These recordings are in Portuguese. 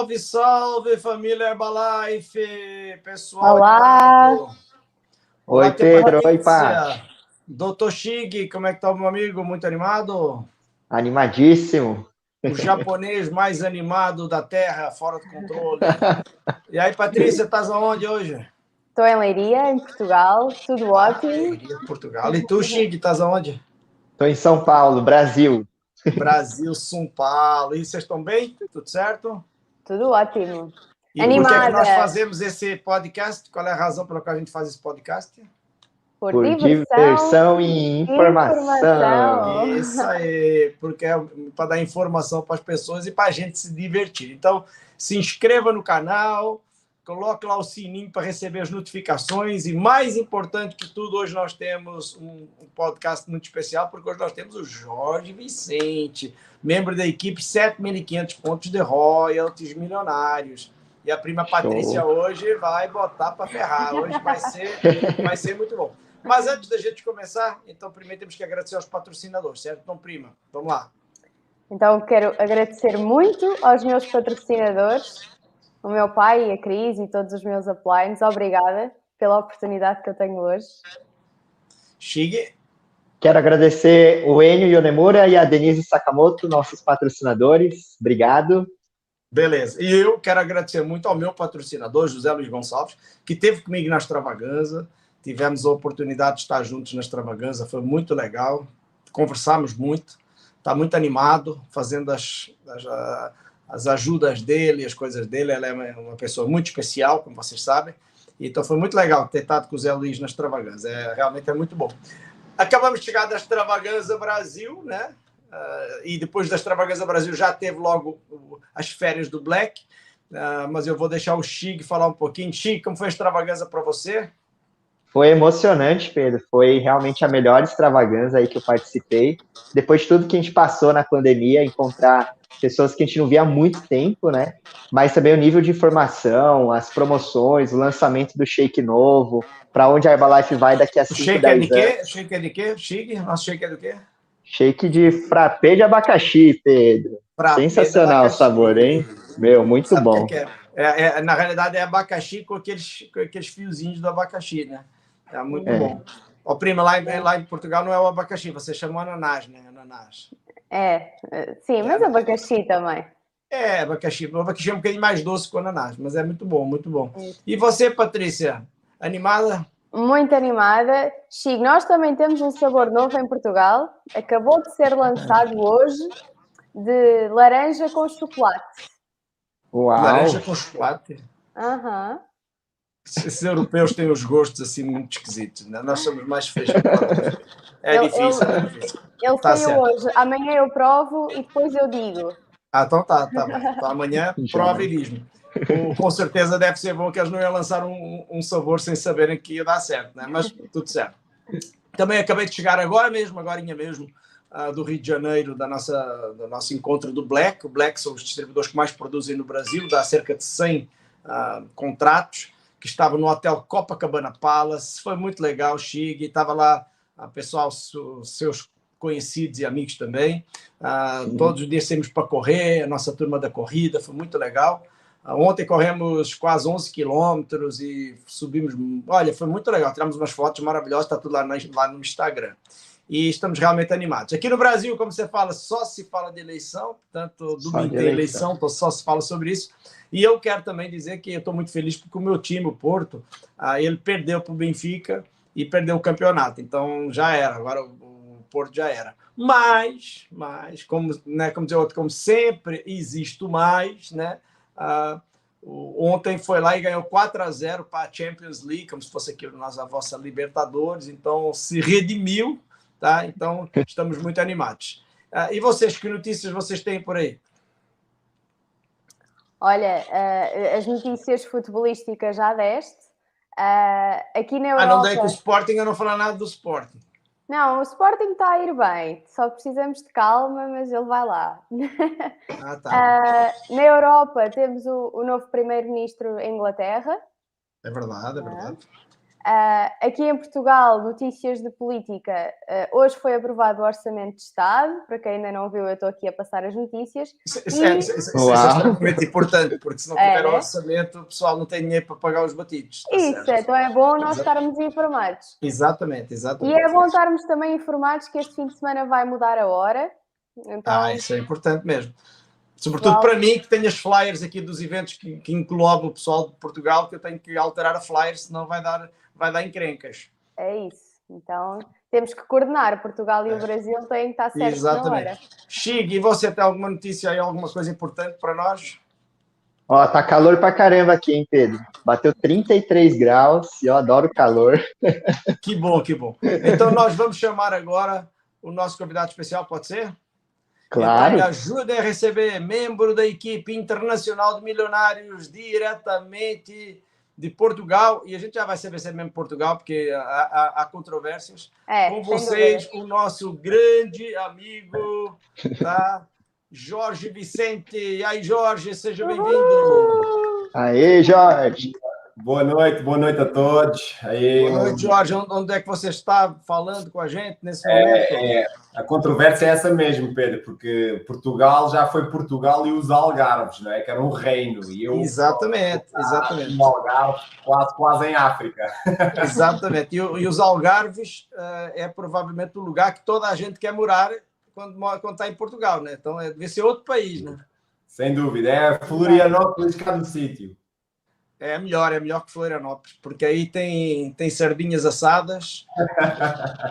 Salve, salve, família Herbalife, pessoal Olá! animado. Oi, Pedro. Oi, Pá. Patrícia. Doutor Shig, como é que tá, meu amigo? Muito animado? Animadíssimo. O japonês mais animado da Terra, fora do controle. E aí, Patrícia, estás aonde hoje? Estou em Leiria, em Portugal, tudo ótimo. Portugal. E tu, Shig, estás aonde? Estou em São Paulo, Brasil. Brasil, São Paulo. E vocês estão bem? Tudo certo? Tudo ótimo. E Animada. por que é que nós fazemos esse podcast? Qual é a razão pela qual a gente faz esse podcast? Por diversão e informação. Isso aí, porque é para dar informação para as pessoas e para a gente se divertir. Então, se inscreva no canal, coloque lá o sininho para receber as notificações e, mais importante que tudo, hoje nós temos um podcast muito especial, porque hoje nós temos o Jorge Vicente, membro da equipe 7.500 pontos de royalties milionários. E a prima Patrícia hoje vai botar para ferrar. Hoje vai ser muito bom. Mas antes da gente começar, então primeiro temos que agradecer aos patrocinadores, certo? Então, prima, vamos lá. Então, quero agradecer muito aos meus patrocinadores, o meu pai, a Cris e todos os meus uplines. Obrigada pela oportunidade que eu tenho hoje. Shig. Quero agradecer o Enio Yonemura e a Denise Sakamoto, nossos patrocinadores. Obrigado. Beleza. E eu quero agradecer muito ao meu patrocinador, José Luiz Gonçalves, que esteve comigo na Extravaganza. Tivemos a oportunidade de estar juntos na Extravaganza, foi muito legal. Conversamos muito, está muito animado, fazendo as ajudas dele, as coisas dele. Ele é uma pessoa muito especial, como vocês sabem. Então foi muito legal ter estado com o Zé Luiz na Extravaganza. Realmente é muito bom. Acabamos de chegar da Extravaganza Brasil, né? E depois da Extravaganza Brasil já teve logo as férias do Black. Mas eu vou deixar o Shig falar um pouquinho. Shig, como foi a Extravaganza para você? Foi emocionante, Pedro. Foi realmente a melhor extravaganza aí que eu participei. Depois de tudo que a gente passou na pandemia, encontrar pessoas que a gente não via há muito tempo, né? Mas também o nível de informação, as promoções, o lançamento do shake novo, para onde a Herbalife vai daqui a 5, 10 anos. Shake é de quê? Shig? Nosso shake é do quê? Shake de frappé de abacaxi, Pedro. Sensacional o sabor, hein? Meu, muito Sabe bom. Que na realidade é abacaxi com aqueles fiozinhos do abacaxi, né? É muito bom. Ó, prima, lá em Portugal não é o abacaxi, você chama ananás, né? Ananás. Sim, mas abacaxi também. Abacaxi. O abacaxi é um bocadinho mais doce que o ananás, mas é muito bom, muito bom. E você, Patrícia, animada? Muito animada. Chico, nós também temos um sabor novo em Portugal. Acabou de ser lançado hoje, de laranja com chocolate. Uau! Laranja com chocolate? Aham. Esses europeus têm os gostos assim muito esquisitos, né? Nós somos mais feijões. É difícil. Ele saiu hoje. Amanhã eu provo e depois eu digo. Então tá bem. Então amanhã prova e diz-me. Com certeza deve ser bom que eles não iam lançar um sabor sem saberem que ia dar certo, né? Mas tudo certo. Também acabei de chegar agorinha mesmo, do Rio de Janeiro, do nosso encontro do Black. O Black são os distribuidores que mais produzem no Brasil, dá cerca de 100 contratos, que estava no Hotel Copacabana Palace. Foi muito legal, Shig. Estava lá pessoal, seus conhecidos e amigos também. Todos os dias saímos para correr, a nossa turma da corrida, foi muito legal. Ontem corremos quase 11 quilômetros e subimos. Olha, foi muito legal. Tiramos umas fotos maravilhosas, está tudo lá no Instagram. E estamos realmente animados. Aqui no Brasil, como você fala, só se fala de eleição, portanto, domingo tem eleição, então só se fala sobre isso. E eu quero também dizer que eu estou muito feliz porque o meu time, o Porto, ele perdeu para o Benfica e perdeu o campeonato. Então já era, agora o Porto já era. Mas como dizer outro, como sempre existe o mais, né? Ontem foi lá e ganhou 4-0 para a Champions League, como se fosse aquilo na vossa Libertadores, então se redimiu, tá? Então estamos muito animados. E vocês, que notícias vocês têm por aí? Olha, as notícias futebolísticas já deste. Aqui na Europa... não dei com o Sporting, eu não falei nada do Sporting. Não, o Sporting está a ir bem, só precisamos de calma, mas ele vai lá. Tá. Na Europa temos o novo primeiro-ministro em Inglaterra. É verdade. Aqui em Portugal, notícias de política. Hoje foi aprovado o Orçamento de Estado. Para quem ainda não viu, eu estou aqui a passar as notícias. Isso é extremamente importante, porque se não tiver orçamento, o pessoal não tem dinheiro para pagar os batidos. Isso, então é bom nós estarmos informados. Exatamente. E é bom estarmos também informados que este fim de semana vai mudar a hora. Então, isso é importante mesmo. Sobretudo para mim, que tenho as flyers aqui dos eventos que englobam o pessoal de Portugal, que eu tenho que alterar a flyer, senão vai dar encrencas. É isso. Então, temos que coordenar. Portugal e o Brasil têm que estar certos na hora. Chico, e você tem alguma notícia aí, alguma coisa importante para nós? Ó, tá calor pra caramba aqui, hein, Pedro? Bateu 33 graus e eu adoro calor. Que bom, que bom. Então, nós vamos chamar agora o nosso convidado especial, pode ser? Claro. Então, me ajudem a receber membro da equipe internacional de milionários diretamente de Portugal, e a gente já vai saber se é mesmo Portugal, porque há controvérsias. Com vocês, o nosso grande amigo, tá? Jorge Vicente. E aí, Jorge, seja bem-vindo. Aê, Jorge. Boa noite a todos. Boa noite, Jorge. Onde é que você está falando com a gente nesse momento? A controvérsia é essa mesmo, Pedro, porque Portugal já foi Portugal e os Algarves, não é? Que era um reino. E eu, exatamente. Um Algarve quase em África. Exatamente. E os Algarves é provavelmente o lugar que toda a gente quer morar quando está em Portugal, né? Então deve ser outro país, né? Sem dúvida. É Florianópolis cada sítio. É melhor que Florianópolis, porque aí tem sardinhas assadas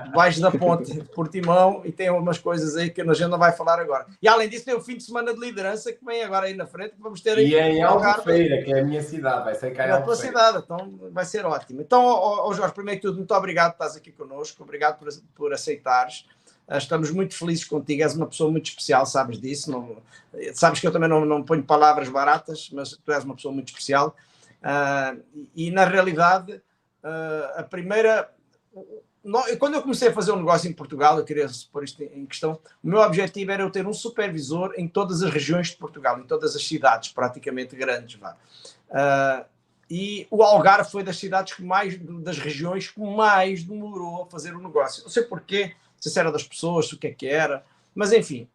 debaixo da ponte de Portimão e tem umas coisas aí que a gente não vai falar agora. E além disso tem o fim de semana de liderança que vem agora aí na frente, que vamos ter aí. E é em Albufeira, que é a minha cidade, vai ser cá em Albufeira. Na tua cidade, então vai ser ótimo. Então, Jorge, primeiro que tudo, muito obrigado por estás aqui connosco, obrigado por aceitares. Estamos muito felizes contigo, és uma pessoa muito especial, sabes disso. Não, sabes que eu também não ponho palavras baratas, mas tu és uma pessoa muito especial. E na realidade, a primeira. Quando eu comecei a fazer um negócio em Portugal, eu queria pôr isto em questão, o meu objetivo era eu ter um supervisor em todas as regiões de Portugal, em todas as cidades praticamente grandes. E o Algarve foi das cidades das regiões que mais demorou a fazer o negócio. Não sei porquê, se era das pessoas, o que é que era, mas enfim,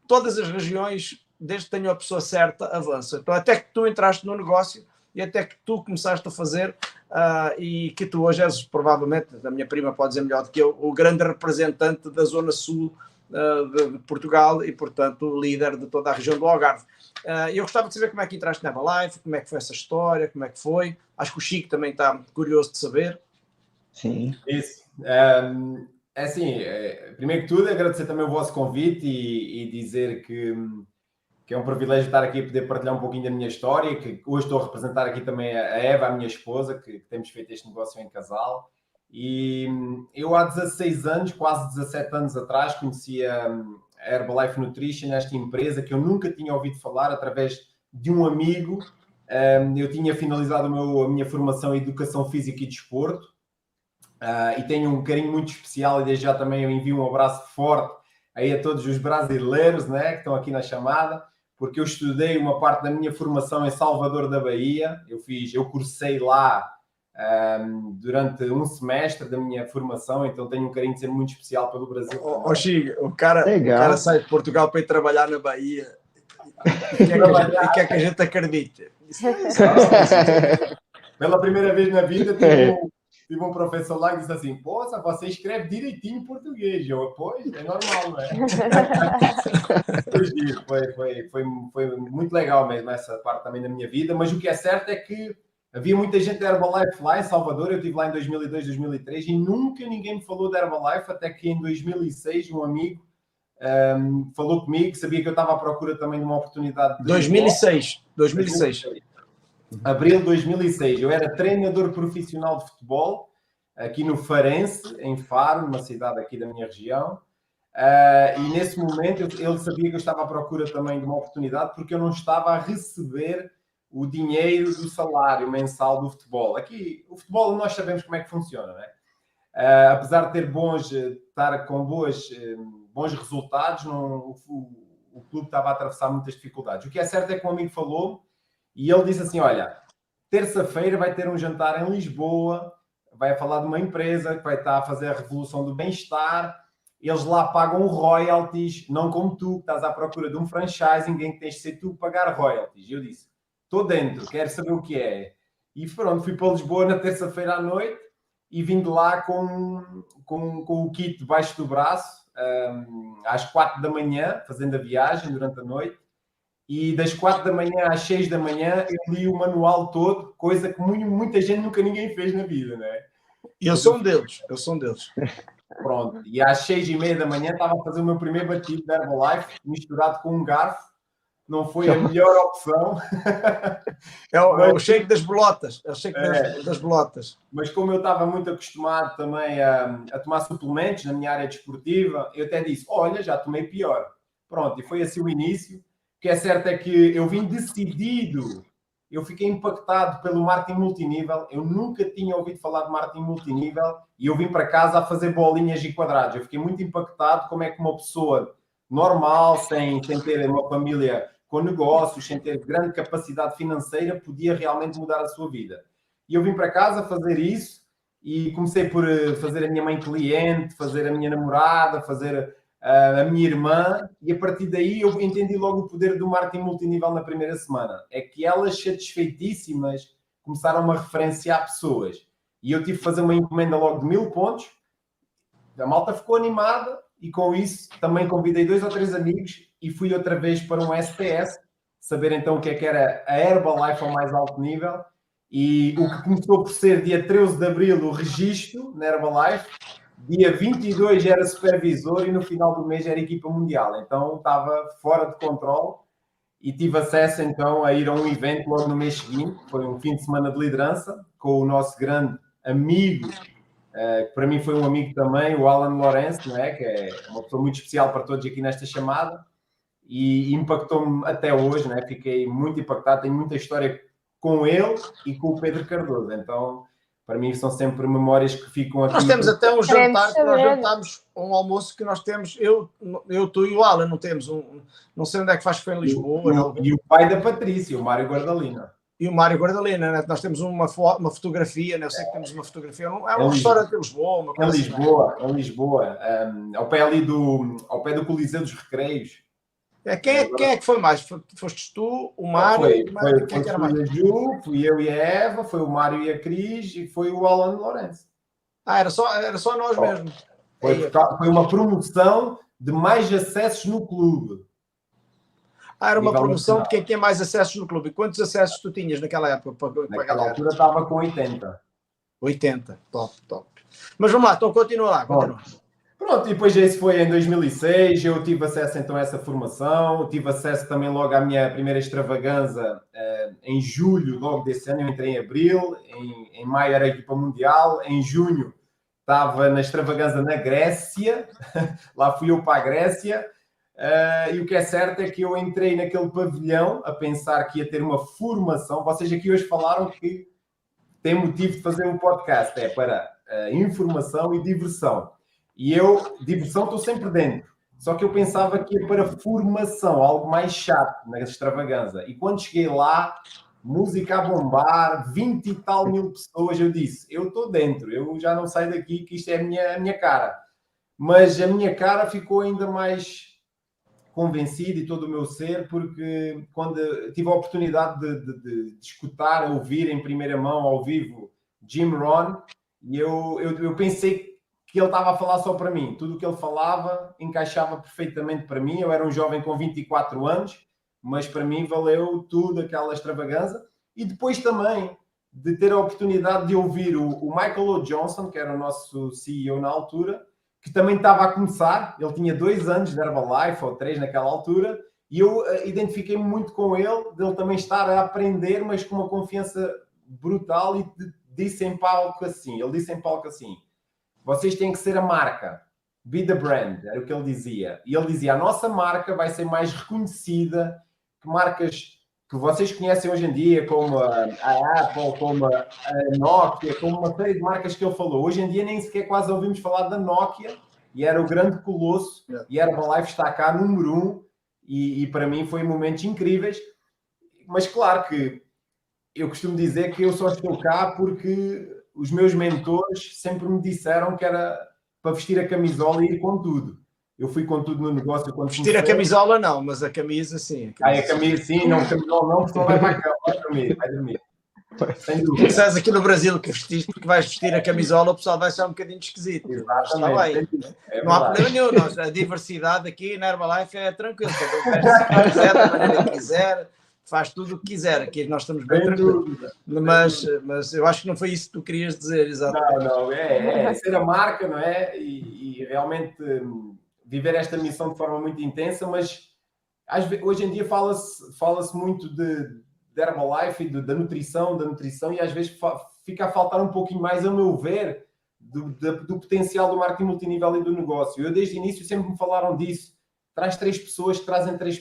todas as regiões, desde que tenham a pessoa certa, avançam. Então, até que tu entraste no negócio e até que tu começaste a fazer, e que tu hoje és, provavelmente, a minha prima pode dizer melhor do que eu, o grande representante da zona sul de Portugal e, portanto, líder de toda a região do Algarve. Eu gostava de saber como é que entraste na Herbalife, como é que foi essa história, como é que foi. Acho que o Chico também está curioso de saber. Sim. Isso. Assim, primeiro que tudo, agradecer também o vosso convite e dizer que é um privilégio estar aqui a poder partilhar um pouquinho da minha história, que hoje estou a representar aqui também a Eva, a minha esposa, que temos feito este negócio em casal. E eu há 16 anos, quase 17 anos atrás, conheci a Herbalife Nutrition, esta empresa que eu nunca tinha ouvido falar, através de um amigo. Eu tinha finalizado a minha formação em Educação Física e Desporto, e tenho um carinho muito especial, e desde já também eu envio um abraço forte aí a todos os brasileiros, né, que estão aqui na chamada, porque eu estudei uma parte da minha formação em Salvador da Bahia. Eu cursei lá durante um semestre da minha formação, então tenho um carinho de ser muito especial pelo Brasil. Chico, o cara sai de Portugal para ir trabalhar na Bahia. E que é que a gente acredita? Pela primeira vez na vida, tive um professor lá que disse assim: poxa, você escreve direitinho em português. Eu, pois, é normal, não é? Foi muito legal mesmo essa parte também da minha vida, mas o que é certo é que havia muita gente da Herbalife lá em Salvador. Eu estive lá em 2002, 2003 e nunca ninguém me falou da Herbalife, até que em 2006 um amigo falou comigo, que sabia que eu estava à procura também de uma oportunidade. 2006. Abril de 2006. Eu era treinador profissional de futebol aqui no Farense, em Faro, numa cidade aqui da minha região. E nesse momento ele sabia que eu estava à procura também de uma oportunidade, porque eu não estava a receber o dinheiro do salário mensal do futebol. Aqui, o futebol, nós sabemos como é que funciona, não é? Apesar de ter estar com bons resultados, o clube estava a atravessar muitas dificuldades. O que é certo é que um amigo falou, e ele disse assim: olha, terça-feira vai ter um jantar em Lisboa vai falar de uma empresa que vai estar a fazer a revolução do bem-estar. Eles lá pagam royalties, não como tu, que estás à procura de um franchising em que tens de ser tu pagar royalties. E eu disse, estou dentro, quero saber o que é. E pronto, fui para Lisboa na terça-feira à noite e vim de lá com o kit debaixo do braço, às 4 da manhã, fazendo a viagem durante a noite. E das 4 da manhã às 6 da manhã eu li o manual todo, coisa que muita gente nunca ninguém fez na vida, não é? Eu sou um deles. Pronto, e às 6h30 da manhã estava a fazer o meu primeiro batido de Herbalife, misturado com um garfo. Não foi a melhor opção. É o shake das bolotas. É o shake das bolotas. Mas como eu estava muito acostumado também a tomar suplementos na minha área desportiva, eu até disse, olha, já tomei pior. Pronto, e foi assim o início. O que é certo é que eu vim decidido. Eu fiquei impactado pelo marketing multinível. Eu nunca tinha ouvido falar de marketing multinível e eu vim para casa a fazer bolinhas e quadrados. Eu fiquei muito impactado como é que uma pessoa normal, sem ter uma família com negócios, sem ter grande capacidade financeira, podia realmente mudar a sua vida. E eu vim para casa fazer isso e comecei por fazer a minha mãe cliente, fazer a minha namorada, fazer a minha irmã, e a partir daí eu entendi logo o poder do marketing multinível na primeira semana. É que elas, satisfeitíssimas, começaram a referenciar pessoas. E eu tive que fazer uma encomenda logo de 1000 pontos. A malta ficou animada e com isso também convidei 2 ou 3 amigos e fui outra vez para um SPS, saber então o que era a Herbalife ao mais alto nível. E o que começou por ser dia 13 de abril o registro na Herbalife, dia 22 era supervisor e no final do mês era equipa mundial. Então estava fora de controle e tive acesso então a ir a um evento logo no mês seguinte. Foi um fim de semana de liderança com o nosso grande amigo, que para mim foi um amigo também, o Alan Lourenço, não é? Que é uma pessoa muito especial para todos aqui nesta chamada e impactou-me até hoje, não é? Fiquei muito impactado, tenho muita história com ele e com o Pedro Cardoso. Então, para mim, são sempre memórias que ficam aqui. Nós temos até um jantar que nós jantámos, um almoço que nós temos, eu tu e o Alan, não temos não sei onde é que faz, que foi em Lisboa. E o pai da Patrícia, o Mário Guardalina. E o Mário Guardalina, né? Nós temos uma fotografia, né? Eu sei que temos uma fotografia, é um restaurante em Lisboa. Uma coisa em Lisboa, ao pé do Coliseu dos Recreios. Quem é que foi mais? Foste tu, o Mário? Quem era mais? Fui eu e a Eva, foi o Mário e a Cris e foi o Alan Lourenço. Era só nós mesmo. Foi uma promoção de mais acessos no clube. Era uma promoção de quem tinha mais acessos no clube. E quantos acessos tu tinhas naquela época? Naquela altura estava com 80. 80, top. Mas vamos lá, então continua lá. Pronto, e depois esse foi em 2006, eu tive acesso então a essa formação, tive acesso também logo à minha primeira extravaganza em julho, logo desse ano, eu entrei em abril, em maio era a equipa mundial, em junho estava na extravaganza na Grécia, lá fui eu para a Grécia, e o que é certo é que eu entrei naquele pavilhão a pensar que ia ter uma formação, vocês aqui hoje falaram que tem motivo de fazer um podcast, é para informação e diversão. E eu, diversão, estou sempre dentro. Só que eu pensava que ia para formação, algo mais chato na extravaganza. E quando cheguei lá, música a bombar, 20 e tal mil pessoas, eu disse, eu estou dentro, eu já não saio daqui, que isto é a minha cara. Mas a minha cara ficou ainda mais convencida e todo o meu ser, porque quando tive a oportunidade de escutar, ouvir em primeira mão, ao vivo, Jim Rohn, e eu pensei que ele estava a falar só para mim. Tudo o que ele falava encaixava perfeitamente para mim. Eu era um jovem com 24 anos, mas para mim valeu tudo aquela extravaganza. E depois também de ter a oportunidade de ouvir o Michael O. Johnson, que era o nosso CEO na altura, que também estava a começar. Ele tinha 2 anos de Herbalife, ou 3 naquela altura, e eu identifiquei-me muito com ele, dele também estar a aprender, mas com uma confiança brutal, e disse em palco assim, vocês têm que ser a marca. Be the brand, era o que ele dizia. E ele dizia, a nossa marca vai ser mais reconhecida que marcas que vocês conhecem hoje em dia, como a Apple, como a Nokia, como uma série de marcas que ele falou. Hoje em dia nem sequer quase ouvimos falar da Nokia, e era o grande colosso, e a Herbalife está cá, número 1, e para mim foi momentos incríveis. Mas claro que eu costumo dizer que eu só estou cá porque os meus mentores sempre me disseram que era para vestir a camisola e ir com tudo. Eu fui com tudo no negócio. Quando vestir a camisola não, mas a camisa sim. A camisa sim, não, a camisola não, porque não vai para a cama, vai dormir. Sem dúvida. Sabes aqui no Brasil que vestiste porque vais vestir a camisola, o pessoal vai achar um bocadinho esquisito. Está bem. Não há problema nenhum. A diversidade aqui na Herbalife é tranquilo. Cada um veste se quiser, da maneira que quiser, faz tudo o que quiser. Aqui nós estamos bem tranquilos. Mas eu acho que não foi isso que tu querias dizer, exatamente. Não, é ser a marca, não é? E realmente viver esta missão de forma muito intensa, mas hoje em dia fala-se muito de Herbalife e da nutrição, e às vezes fica a faltar um pouquinho mais, a meu ver, do potencial do marketing multinível e do negócio. Eu, desde o início, sempre me falaram disso. Traz 3 pessoas, trazem 3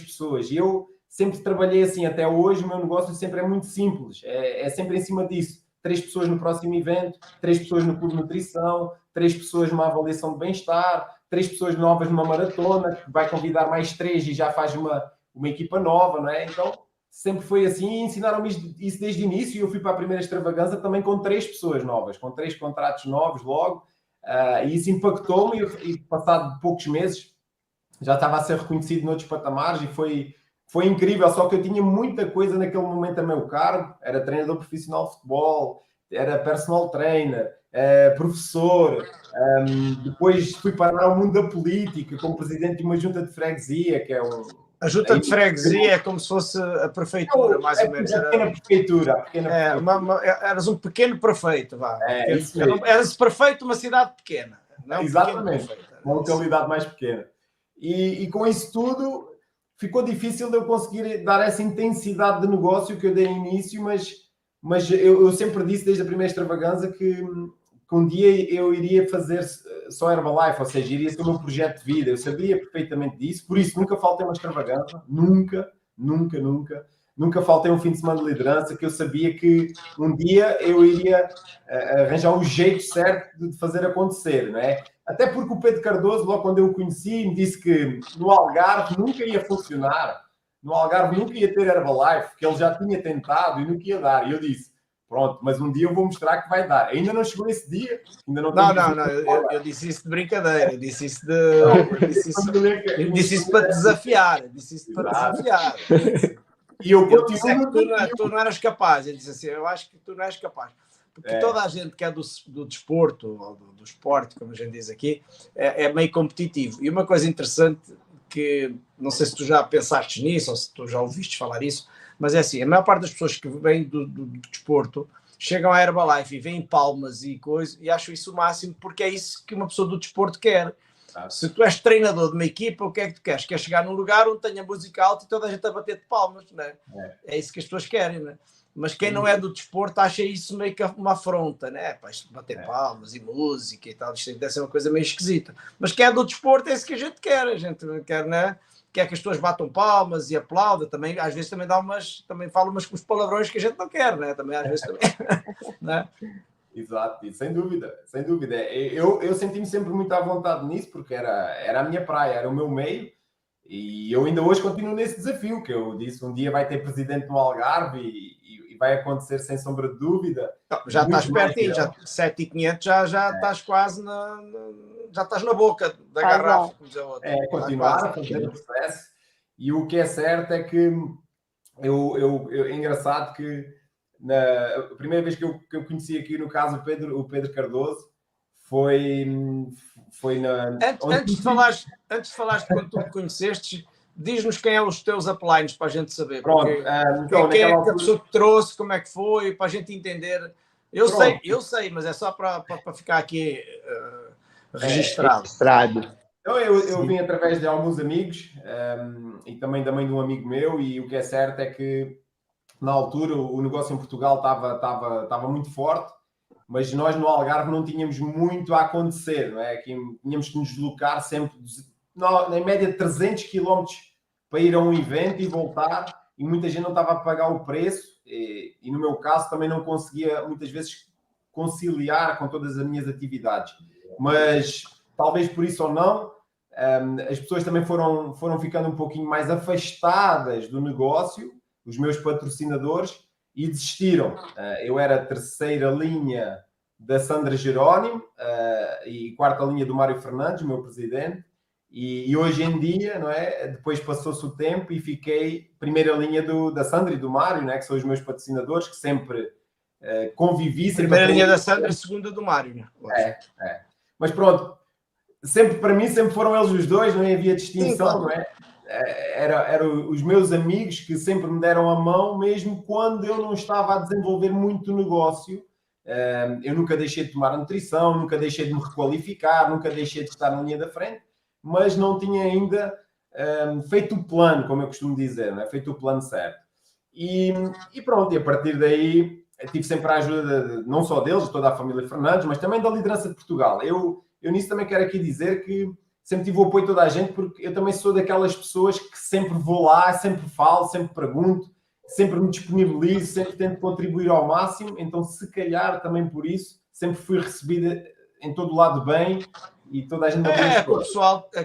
pessoas. E eu sempre trabalhei assim, até hoje o meu negócio sempre é muito simples. É sempre em cima disso. 3 pessoas no próximo evento, 3 pessoas no clube de nutrição, 3 pessoas numa avaliação de bem-estar, 3 pessoas novas numa maratona, que vai convidar mais 3 e já faz uma equipa nova, não é? Então, sempre foi assim e ensinaram-me isso desde o início, e eu fui para a primeira extravaganza também com 3 pessoas novas, com 3 contratos novos logo, e isso impactou-me, e passado poucos meses já estava a ser reconhecido noutros patamares, e foi incrível, só que eu tinha muita coisa naquele momento a meu cargo. Era treinador profissional de futebol, era personal trainer, professor, depois fui parar ao mundo da política como presidente de uma junta de freguesia, que é A junta de freguesia é como se fosse a prefeitura, mais ou menos. A pequena prefeitura. Eras um pequeno prefeito, vá. Eras prefeito de uma cidade pequena. Não? Exatamente, uma localidade mais pequena. E com isso tudo, ficou difícil de eu conseguir dar essa intensidade de negócio que eu dei no início, mas eu sempre disse desde a primeira extravaganza que um dia eu iria fazer só Herbalife, ou seja, iria ser o meu projeto de vida. Eu sabia perfeitamente disso, por isso nunca faltei uma extravaganza, nunca faltei um fim de semana de liderança, que eu sabia que um dia eu iria arranjar o jeito certo de fazer acontecer, não é? Até porque o Pedro Cardoso, logo quando eu o conheci, me disse que no Algarve nunca ia funcionar, no Algarve nunca ia ter Herbalife, que ele já tinha tentado e nunca ia dar. E eu disse, pronto, mas um dia eu vou mostrar que vai dar. Ainda não chegou esse dia, ainda não. Eu disse isso de brincadeira, eu disse isso para desafiar, E eu continuo. Tu não eras capaz, ele disse assim, eu acho que tu não és capaz. Porque toda a gente que é do desporto, ou do esporte, como a gente diz aqui, é meio competitivo. E uma coisa interessante que, não sei se tu já pensaste nisso, ou se tu já ouviste falar isso, mas é assim, a maior parte das pessoas que vêm do desporto chegam à Herbalife e veem palmas e coisas, e acham isso o máximo, porque é isso que uma pessoa do desporto quer. Se tu és treinador de uma equipa, o que é que tu queres? Queres chegar num lugar onde tenha música alta e toda a gente a bater de palmas, não é? É isso que as pessoas querem, não é? Mas quem não é do desporto acha isso meio que uma afronta, né? Para isto bater palmas e música e tal, isto deve ser uma coisa meio esquisita. Mas quem é do desporto é isso que a gente quer, né? Quer que as pessoas batam palmas e aplaudam, também, às vezes também falam umas com os palavrões que a gente não quer, né? Também, às vezes também, né? Exato, e sem dúvida. Eu senti-me sempre muito à vontade nisso, porque era a minha praia, era o meu meio, e eu ainda hoje continuo nesse desafio, que eu disse, um dia vai ter presidente no Algarve e vai acontecer sem sombra de dúvida. Não, já estás pertinho, já 7.500 já estás quase já estás na boca da garrafa. Continuar a fazer o processo, e o que é certo é que é engraçado que a primeira vez que eu conheci aqui, no caso, o Pedro Cardoso, foi na... Antes de falares de quando tu me conheceste, diz-nos quem é os teus uplines para a gente saber. Pronto. Quem é que a pessoa te trouxe, como é que foi, para a gente entender. Eu sei, mas é só para ficar aqui registrado. Então, eu vim através de alguns amigos, e também da mãe de um amigo meu, e o que é certo é que na altura o negócio em Portugal estava muito forte, mas nós no Algarve não tínhamos muito a acontecer, não é? Aqui tínhamos que nos deslocar sempre, em média, 300 km para ir a um evento e voltar, e muita gente não estava a pagar o preço, e no meu caso também não conseguia muitas vezes conciliar com todas as minhas atividades. Mas talvez por isso ou não, as pessoas também foram ficando um pouquinho mais afastadas do negócio, os meus patrocinadores, e desistiram. Eu era a terceira linha da Sandra Jerónimo e quarta linha do Mário Fernandes, meu presidente, e hoje em dia, não é? Depois passou-se o tempo e fiquei primeira linha da Sandra e do Mário, não é? Que são os meus patrocinadores, que sempre convivi. Primeira linha da Sandra, segunda do Mário, né? Mas pronto, para mim sempre foram eles os dois, não havia distinção. Sim, claro. Não é? Eram os meus amigos que sempre me deram a mão, mesmo quando eu não estava a desenvolver muito negócio. Eu nunca deixei de tomar a nutrição, nunca deixei de me requalificar, nunca deixei de estar na linha da frente, mas não tinha ainda feito o plano, como eu costumo dizer, não é? Feito o plano certo. E pronto, e a partir daí tive sempre a ajuda não só deles, de toda a família Fernandes, mas também da liderança de Portugal. Eu nisso também quero aqui dizer que sempre tive o apoio de toda a gente, porque eu também sou daquelas pessoas que sempre vou lá, sempre falo, sempre pergunto, sempre me disponibilizo, sempre tento contribuir ao máximo. Então, se calhar, também por isso, sempre fui recebida em todo o lado bem e toda a gente...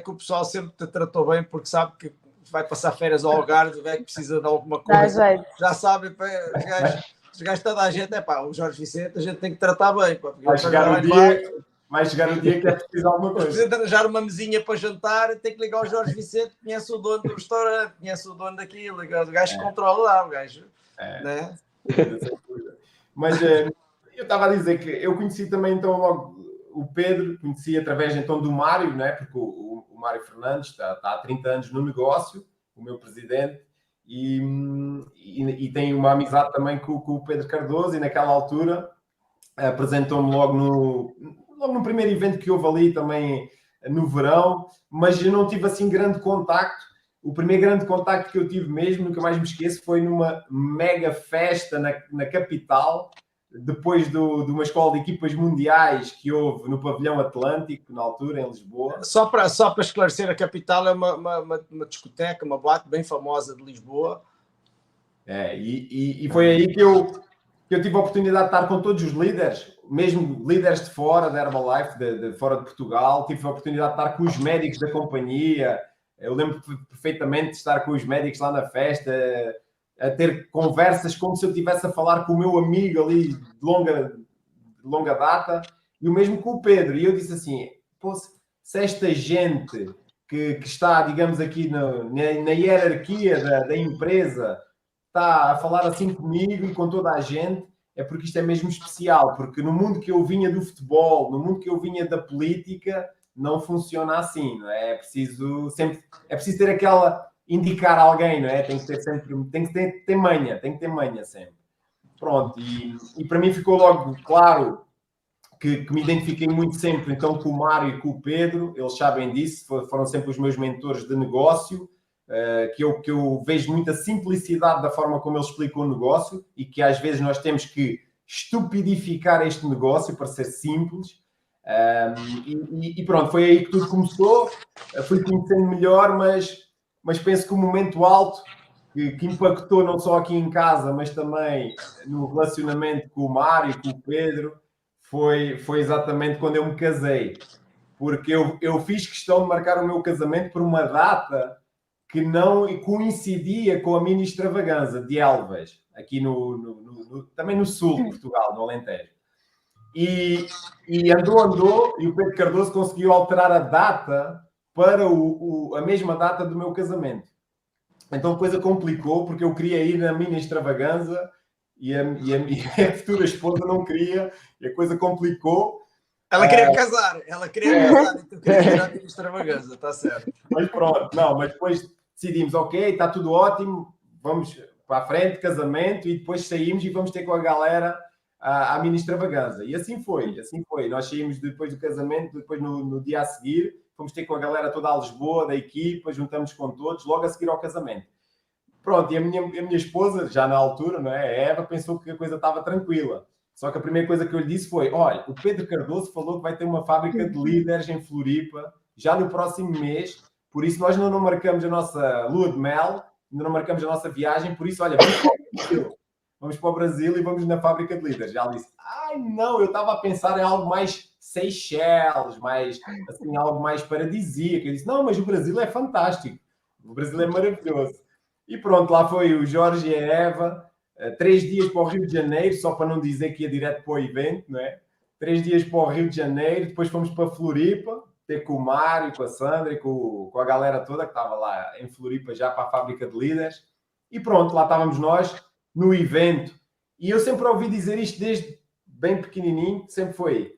que o pessoal sempre te tratou bem, porque sabe que vai passar férias ao Algarve, que precisa de alguma coisa. Já sabe, os gajos toda a gente, o Jorge Vicente, a gente tem que tratar bem. Vai chegar o dia que é preciso alguma coisa. Precisa arranjar uma mesinha para jantar, tem que ligar ao Jorge Vicente, conhece o dono do restaurante, conhece o dono daquilo, o gajo controla lá, o gajo. Né? Mas eu estava a dizer que eu conheci também então logo o Pedro, conheci através então do Mário, né? Porque o Mário Fernandes está há 30 anos no negócio, o meu presidente, e tem uma amizade também com o Pedro Cardoso, e naquela altura apresentou-me logo no primeiro evento que houve ali também no verão, mas eu não tive assim grande contacto. O primeiro grande contacto que eu tive mesmo, nunca mais me esqueço, foi numa mega festa na capital, depois de uma escola de equipas mundiais que houve no Pavilhão Atlântico, na altura, em Lisboa. Só para esclarecer, a capital é uma discoteca, uma boate bem famosa de Lisboa. E foi aí que eu tive a oportunidade de estar com todos os líderes, mesmo líderes de fora da Herbalife, de fora de Portugal. Tive a oportunidade de estar com os médicos da companhia. Eu lembro perfeitamente de estar com os médicos lá na festa, a ter conversas como se eu estivesse a falar com o meu amigo ali de longa data, e o mesmo com o Pedro. E eu disse assim, se esta gente que está, digamos aqui, na hierarquia da empresa está a falar assim comigo e com toda a gente, é porque isto é mesmo especial, porque no mundo que eu vinha do futebol, no mundo que eu vinha da política, não funciona assim, não é? É preciso ter aquela... indicar alguém, não é? Tem que ter manha sempre. Pronto, e para mim ficou logo claro que me identifiquei muito sempre então com o Mário e com o Pedro. Eles sabem disso, foram sempre os meus mentores de negócio, que eu vejo muita simplicidade da forma como eles explicam o negócio, e que às vezes nós temos que estupidificar este negócio para ser simples. E pronto, foi aí que tudo começou. Fui conhecendo melhor, mas penso que o momento alto que impactou não só aqui em casa, mas também no relacionamento com o Mário e com o Pedro, foi exatamente quando eu me casei. Porque eu fiz questão de marcar o meu casamento por uma data que não coincidia com a mini extravaganza de Elvas, aqui também no sul de Portugal, no Alentejo. E andou, e o Pedro Cardoso conseguiu alterar a data para a mesma data do meu casamento. Então a coisa complicou, porque eu queria ir na minha extravaganza e a futura esposa não queria, e a coisa complicou. Ela queria casar, e tu queria ir à minha extravaganza, está certo. Mas pronto, mas depois decidimos, ok, está tudo ótimo, vamos para a frente, casamento, e depois saímos e vamos ter com a galera à mini extravaganza. E assim foi. Nós saímos depois do casamento, depois no dia a seguir, fomos ter com a galera toda a Lisboa, da equipa, juntamos com todos, logo a seguir ao casamento. Pronto, e a minha esposa, já na altura, não é? A Eva, pensou que a coisa estava tranquila. Só que a primeira coisa que eu lhe disse foi, olha, o Pedro Cardoso falou que vai ter uma fábrica de líderes em Floripa, já no próximo mês, por isso nós não marcamos a nossa lua de mel, ainda não marcamos a nossa viagem, por isso, olha, vamos para o Brasil e vamos na fábrica de líderes. Já ela disse, não, eu estava a pensar em algo mais Seychelles, algo mais paradisíaco. Eu disse, não, mas o Brasil é fantástico. O Brasil é maravilhoso. E pronto, lá foi o Jorge e a Eva 3 dias para o Rio de Janeiro, só para não dizer que ia direto para o evento, não é? 3 dias para o Rio de Janeiro, depois fomos para Floripa, ter com o Mário, com a Sandra e com a galera toda que estava lá em Floripa já para a fábrica de líderes. E pronto, lá estávamos nós no evento. E eu sempre ouvi dizer isto desde bem pequenininho, sempre foi: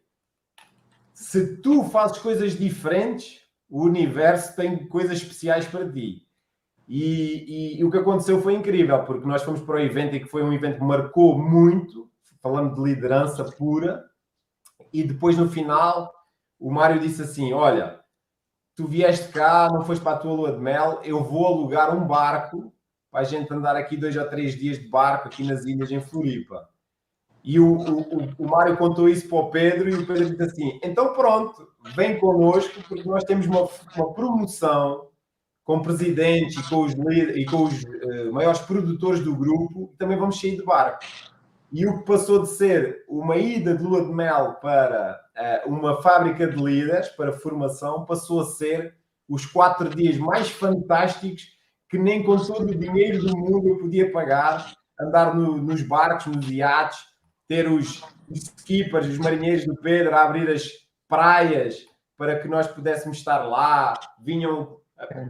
se tu fazes coisas diferentes, o universo tem coisas especiais para ti. E o que aconteceu foi incrível, porque nós fomos para o evento e que foi um evento que marcou muito, falando de liderança pura, e depois no final o Mário disse assim: olha, tu vieste cá, não foste para a tua lua de mel, eu vou alugar um barco para a gente andar aqui 2 ou 3 dias de barco aqui nas ilhas em Floripa. E o Mário contou isso para o Pedro e o Pedro disse assim: então pronto, vem connosco porque nós temos uma promoção com presidentes e com os maiores produtores do grupo e também vamos sair de barco. E o que passou de ser uma ida de lua de mel para uma fábrica de líderes, para formação, passou a ser os 4 dias mais fantásticos que nem com todo o dinheiro do mundo eu podia pagar, andar nos barcos, nos iates, ter os skippers, os marinheiros do Pedro a abrir as praias para que nós pudéssemos estar lá, vinham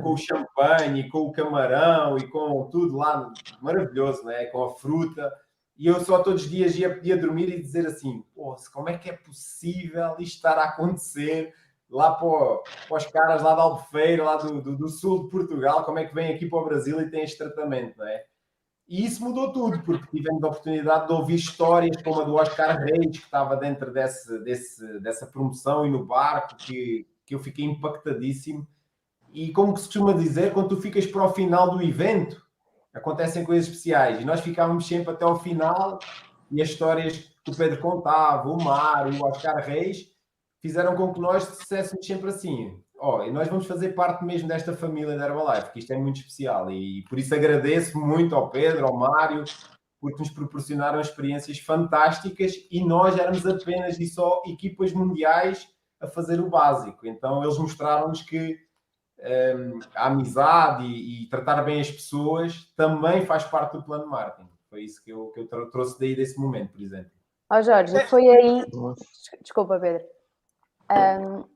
com o champanhe, com o camarão e com tudo lá, maravilhoso, né? Com a fruta. E eu só todos os dias ia dormir e dizer assim: como é que é possível isto estar a acontecer lá para os caras lá da Albufeira, lá do sul de Portugal, como é que vêm aqui para o Brasil e têm este tratamento, não é? E isso mudou tudo, porque tivemos a oportunidade de ouvir histórias como a do Oscar Reis, que estava dentro dessa promoção e no barco, que eu fiquei impactadíssimo. E como se costuma dizer, quando tu ficas para o final do evento, acontecem coisas especiais. E nós ficávamos sempre até ao final, e as histórias que o Pedro contava, o Mário, o Oscar Reis, fizeram com que nós dissessemos sempre assim: e nós vamos fazer parte mesmo desta família da Herbalife, que isto é muito especial. E por isso agradeço muito ao Pedro, ao Mário, porque nos proporcionaram experiências fantásticas e nós éramos apenas e só equipas mundiais a fazer o básico. Então eles mostraram-nos que a amizade e tratar bem as pessoas também faz parte do plano de marketing. Foi isso que eu trouxe daí desse momento, por exemplo. Jorge, foi aí... Desculpa, Pedro.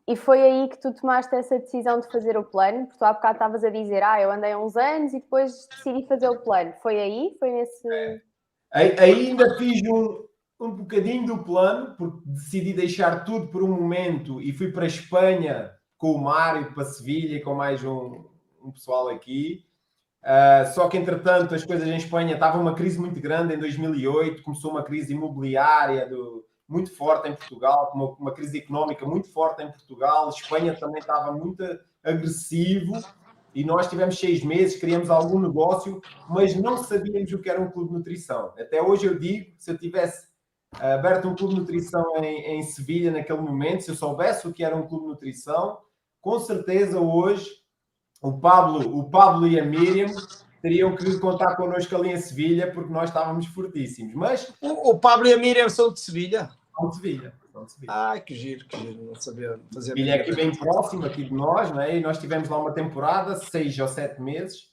E foi aí que tu tomaste essa decisão de fazer o plano? Porque tu há bocado estavas a dizer: eu andei há uns anos e depois decidi fazer o plano. Foi aí? Foi nesse... Aí ainda fiz um bocadinho do plano, porque decidi deixar tudo por um momento e fui para a Espanha com o Mário, para Sevilha e com mais um pessoal aqui. Só que, entretanto, as coisas em Espanha estavam uma crise muito grande em 2008, começou uma crise imobiliária muito forte em Portugal, uma crise económica muito forte em Portugal. A Espanha também estava muito agressivo e nós tivemos 6 meses, queríamos algum negócio, mas não sabíamos o que era um clube de nutrição. Até hoje eu digo, se eu tivesse aberto um clube de nutrição em Sevilha naquele momento, se eu soubesse o que era um clube de nutrição, com certeza hoje o Pablo e a Miriam teriam que contar connosco ali em Sevilha, porque nós estávamos fortíssimos. Mas o Pablo e a Miriam são de Sevilha? São de Sevilha. Que giro, não sabia fazer. Sevilha é aqui bem próximo aqui de nós, não é? E nós tivemos lá uma temporada, 6 ou 7 meses,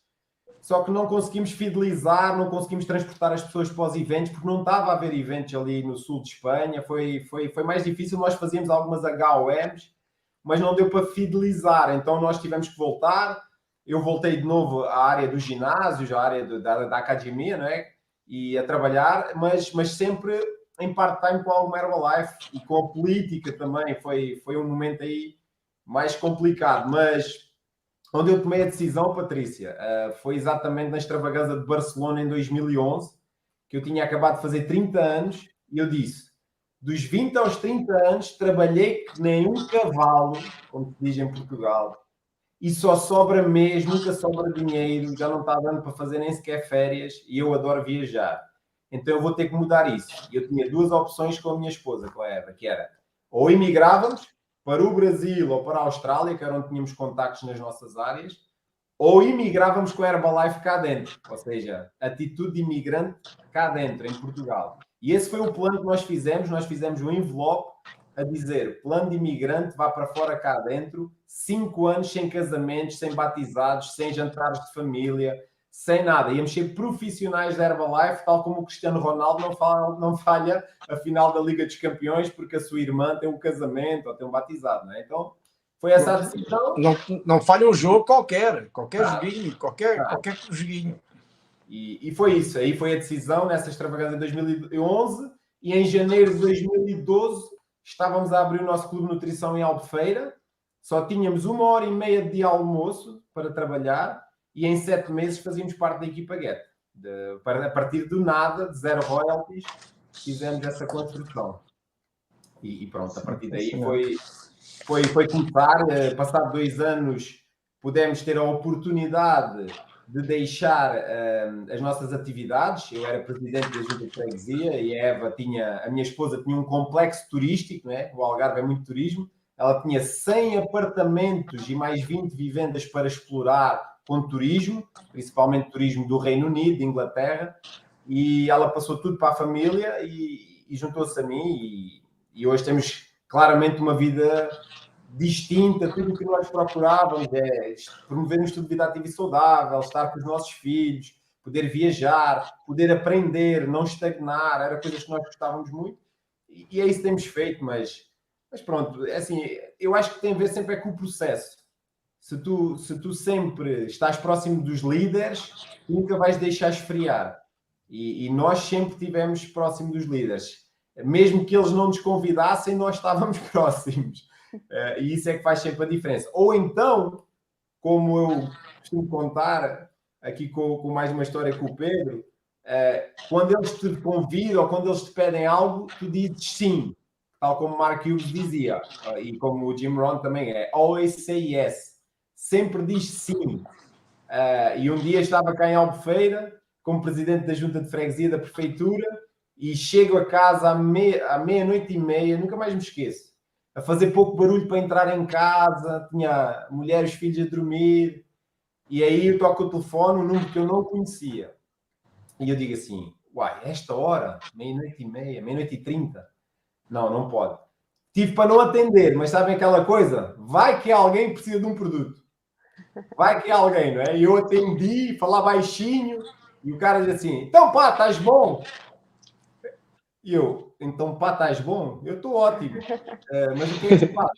só que não conseguimos fidelizar, não conseguimos transportar as pessoas para os eventos, porque não estava a haver eventos ali no sul de Espanha, foi mais difícil. Nós fazíamos algumas HOMs, mas não deu para fidelizar, então nós tivemos que voltar. Eu voltei de novo à área do ginásio, à área da academia, não é? E a trabalhar, mas sempre em part-time com alguma Herbalife e com a política também. Foi um momento aí mais complicado, mas onde eu tomei a decisão, Patrícia, foi exatamente na extravaganza de Barcelona em 2011, que eu tinha acabado de fazer 30 anos, e eu disse: dos 20 aos 30 anos, trabalhei que nem um cavalo, como se diz em Portugal, e só sobra mês, nunca sobra dinheiro, já não está dando para fazer nem sequer férias, e eu adoro viajar. Então eu vou ter que mudar isso. E eu tinha 2 opções com a minha esposa, com a Eva, que era: ou imigrávamos para o Brasil ou para a Austrália, que era onde tínhamos contactos nas nossas áreas, ou imigrávamos com a Herbalife cá dentro, ou seja, atitude de imigrante cá dentro, em Portugal. E esse foi o plano que nós fizemos um envelope a dizer: plano de imigrante, vá para fora cá dentro, 5 anos sem casamentos, sem batizados, sem jantares de família, sem nada. Íamos ser profissionais da Herbalife, tal como o Cristiano Ronaldo não falha a final da Liga dos Campeões porque a sua irmã tem um casamento ou tem um batizado, não é? Então, foi essa a decisão. Não falha um jogo qualquer joguinho, qualquer joguinho. E foi isso. Aí foi a decisão nessa extravagância de 2011 e em janeiro de 2012 estávamos a abrir o nosso clube de nutrição em Albufeira. Só tínhamos 1h30 de almoço para trabalhar e em 7 meses fazíamos parte da equipa Get. A partir do nada, de 0 royalties, fizemos essa construção. E pronto, a partir daí foi começar. Passado 2 anos, pudemos ter a oportunidade de deixar as nossas atividades. Eu era presidente da Junta de Freguesia e a minha esposa tinha um complexo turístico, né? O Algarve é muito turismo. Ela tinha 100 apartamentos e mais 20 vivendas para explorar com turismo, principalmente turismo do Reino Unido, de Inglaterra, e ela passou tudo para a família e juntou-se a mim e hoje temos claramente uma vida distinta. Tudo o que nós procurávamos é promover um estilo de vida ativo e saudável, estar com os nossos filhos, poder viajar, poder aprender, não estagnar, era coisas que nós gostávamos muito e é isso que temos feito, mas pronto, é assim, eu acho que tem a ver sempre com o processo. Se tu sempre estás próximo dos líderes, nunca vais deixar esfriar. E nós sempre estivemos próximo dos líderes. Mesmo que eles não nos convidassem, nós estávamos próximos. E isso é que faz sempre a diferença. Ou então, como eu costumo contar aqui com mais uma história com o Pedro, quando eles te convidam ou quando eles te pedem algo, tu dizes sim. Tal como Mark Hughes dizia, e como o Jim Rohn também é, always say yes. Sempre diz sim. E um dia estava cá em Albufeira, como presidente da Junta de Freguesia da Prefeitura, e chego a casa à meia-noite e meia, nunca mais me esqueço, a fazer pouco barulho para entrar em casa, tinha a mulher e os filhos a dormir, e aí eu toco o telefone, um número que eu não conhecia. E eu digo assim, uai, esta hora, meia-noite e meia, meia-noite e 30, não pode. Tive para não atender, mas sabem aquela coisa? Vai que alguém precisa de um produto. Vai que alguém, não é? E eu atendi, falar baixinho, e o cara diz assim, então pá, estás bom? E eu, então pá, estás bom? Eu estou ótimo. Mas o que é que pá?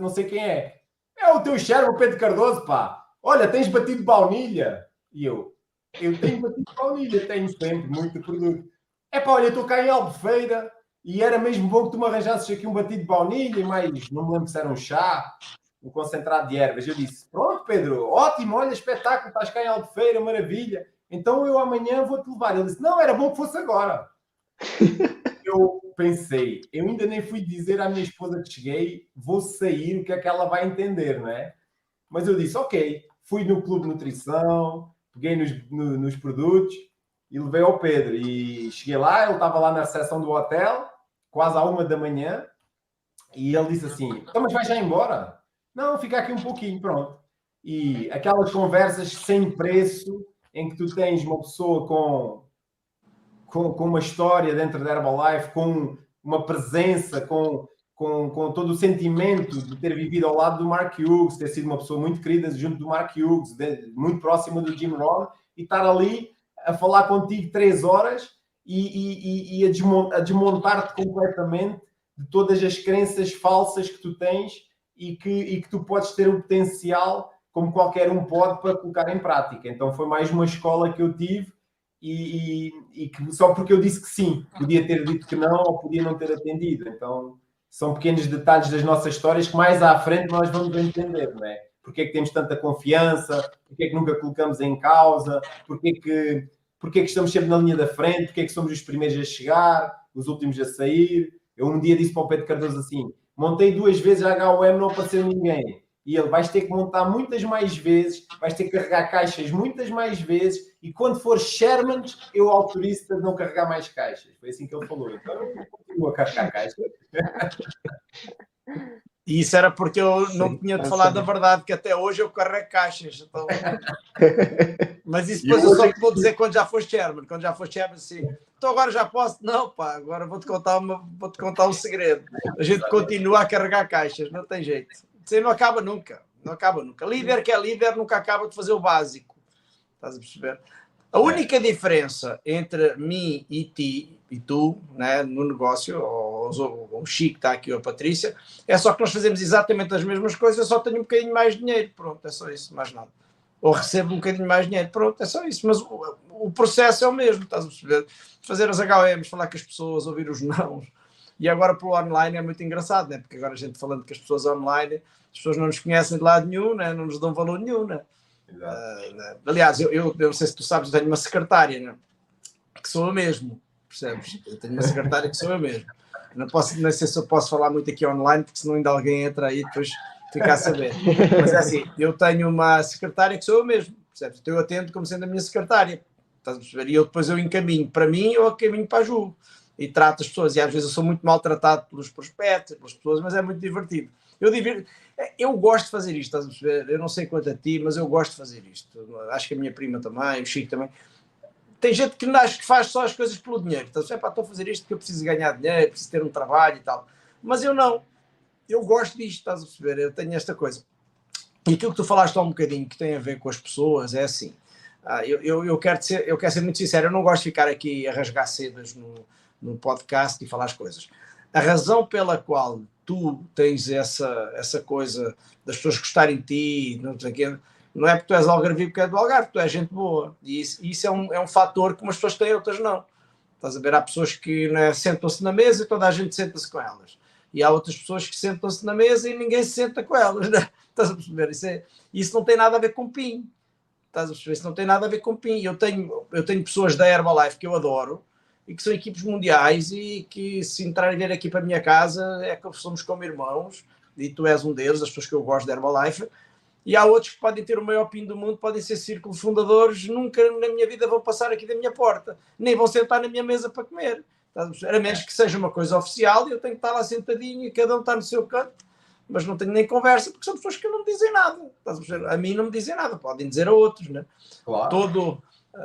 Não sei quem é. É o teu chefe, o Pedro Cardoso, pá. Olha, tens batido baunilha? E eu tenho batido baunilha, tenho sempre muito produto. É pá, olha, estou cá em Albufeira e era mesmo bom que tu me arranjasses aqui um batido de baunilha e mais, não me lembro se era um chá, um concentrado de ervas. Eu disse, pronto, Pedro, ótimo, olha, espetáculo, estás cá em Albufeira, maravilha. Então eu amanhã vou-te levar. Ele disse, não, era bom que fosse agora. Eu pensei, eu ainda nem fui dizer à minha esposa que cheguei, vou sair, o que é que ela vai entender, não é? Mas eu disse, ok, fui no Clube de Nutrição, peguei nos produtos e levei ao Pedro. E cheguei lá, ele estava lá na recepção do hotel, quase à 1 da manhã, e ele disse assim, então, mas vais já embora? Não, fica aqui um pouquinho, pronto. E aquelas conversas sem preço, em que tu tens uma pessoa com uma história dentro da Herbalife, com uma presença, com todo o sentimento de ter vivido ao lado do Mark Hughes, ter sido uma pessoa muito querida junto do Mark Hughes, muito próxima do Jim Rohn, e estar ali a falar contigo 3 horas e a desmontar-te completamente de todas as crenças falsas que tu tens e que tu podes ter o potencial, como qualquer um pode, para colocar em prática. Então foi mais uma escola que eu tive e que só porque eu disse que sim, podia ter dito que não ou podia não ter atendido. Então são pequenos detalhes das nossas histórias que mais à frente nós vamos entender, não é? Porque é que temos tanta confiança, porque é que nunca colocamos em causa, porque é que estamos sempre na linha da frente, porque é que somos os primeiros a chegar, os últimos a sair. Eu um dia disse para o Pedro Cardoso assim, montei 2 vezes a HOM, não apareceu ninguém. E ele, vais ter que montar muitas mais vezes, vais ter que carregar caixas muitas mais vezes, e quando for Sherman, eu autorizo-te a não carregar mais caixas. Foi assim que ele falou. Então eu continuo a carregar caixas. E isso era porque eu não tinha de falar da verdade, que até hoje eu carrego caixas. Então... Mas isso depois eu só te vou dizer quando já foste chairman. Quando já foste chairman, assim, então agora já posso? Não, pá, agora vou-te contar um segredo. A gente continua a carregar caixas, não tem jeito. Isso aí não acaba nunca. Não acaba nunca. Líder que é líder nunca acaba de fazer o básico. Estás a perceber? A única diferença entre mim e ti, e tu, né, no negócio, o Chico está aqui, ou a Patrícia, é só que nós fazemos exatamente as mesmas coisas, eu só tenho um bocadinho mais dinheiro, pronto, é só isso, mais nada. Ou recebo um bocadinho mais dinheiro, pronto, é só isso. Mas o processo é o mesmo, estás a perceber? Fazer as HOMs, falar com as pessoas, ouvir os nãos. E agora para o online é muito engraçado, né? Porque agora a gente falando com as pessoas online, as pessoas não nos conhecem de lado nenhum, né? Não nos dão valor nenhum, né? Aliás, eu não sei se tu sabes, eu tenho uma secretária, né? Que sou eu mesmo, percebes? Eu tenho uma secretária que sou eu mesmo. Não sei se eu posso falar muito aqui online, porque senão ainda alguém entra aí e depois fica a saber. Mas é assim, eu tenho uma secretária que sou eu mesmo, percebes? Então eu atendo como sendo a minha secretária, estás a perceber? E depois eu encaminho para mim ou encaminho para a Ju e trato as pessoas. E às vezes eu sou muito maltratado pelos prospectos, pelas pessoas, mas é muito divertido. Eu gosto de fazer isto, estás a perceber? Eu não sei quanto a ti, mas eu gosto de fazer isto. Acho que a minha prima também, o Chico também. Tem gente que acho que faz só as coisas pelo dinheiro. Então, estou a fazer isto porque eu preciso ganhar dinheiro, preciso ter um trabalho e tal. Mas eu não. Eu gosto disto, estás a perceber? Eu tenho esta coisa. E aquilo que tu falaste há um bocadinho que tem a ver com as pessoas é assim. Eu quero ser muito sincero, eu não gosto de ficar aqui a rasgar sedas no podcast e falar as coisas. A razão pela qual tu tens essa coisa das pessoas gostarem de ti, não sei o quê, não é porque tu és algarvio, porque é do Algarve, tu és gente boa. E isso é um fator que umas pessoas têm, outras não. Estás a ver? Há pessoas que, né, sentam-se na mesa e toda a gente senta-se com elas. E há outras pessoas que sentam-se na mesa e ninguém se senta com elas. Né? Estás a perceber? Isso não tem nada a ver com PIN. Estás a perceber? Isso não tem nada a ver com PIN. Eu tenho pessoas da Herbalife que eu adoro e que são equipes mundiais e que, se entrarem ver aqui para a minha casa, é que somos como irmãos. E tu és um deles, das pessoas que eu gosto da Herbalife. E há outros que podem ter o maior PIN do mundo, podem ser círculo fundadores, nunca na minha vida vão passar aqui da minha porta, nem vão sentar na minha mesa para comer. A menos que seja uma coisa oficial e eu tenho que estar lá sentadinho e cada um está no seu canto, mas não tenho nem conversa, porque são pessoas que não me dizem nada. A mim não me dizem nada, podem dizer a outros. Né? Claro.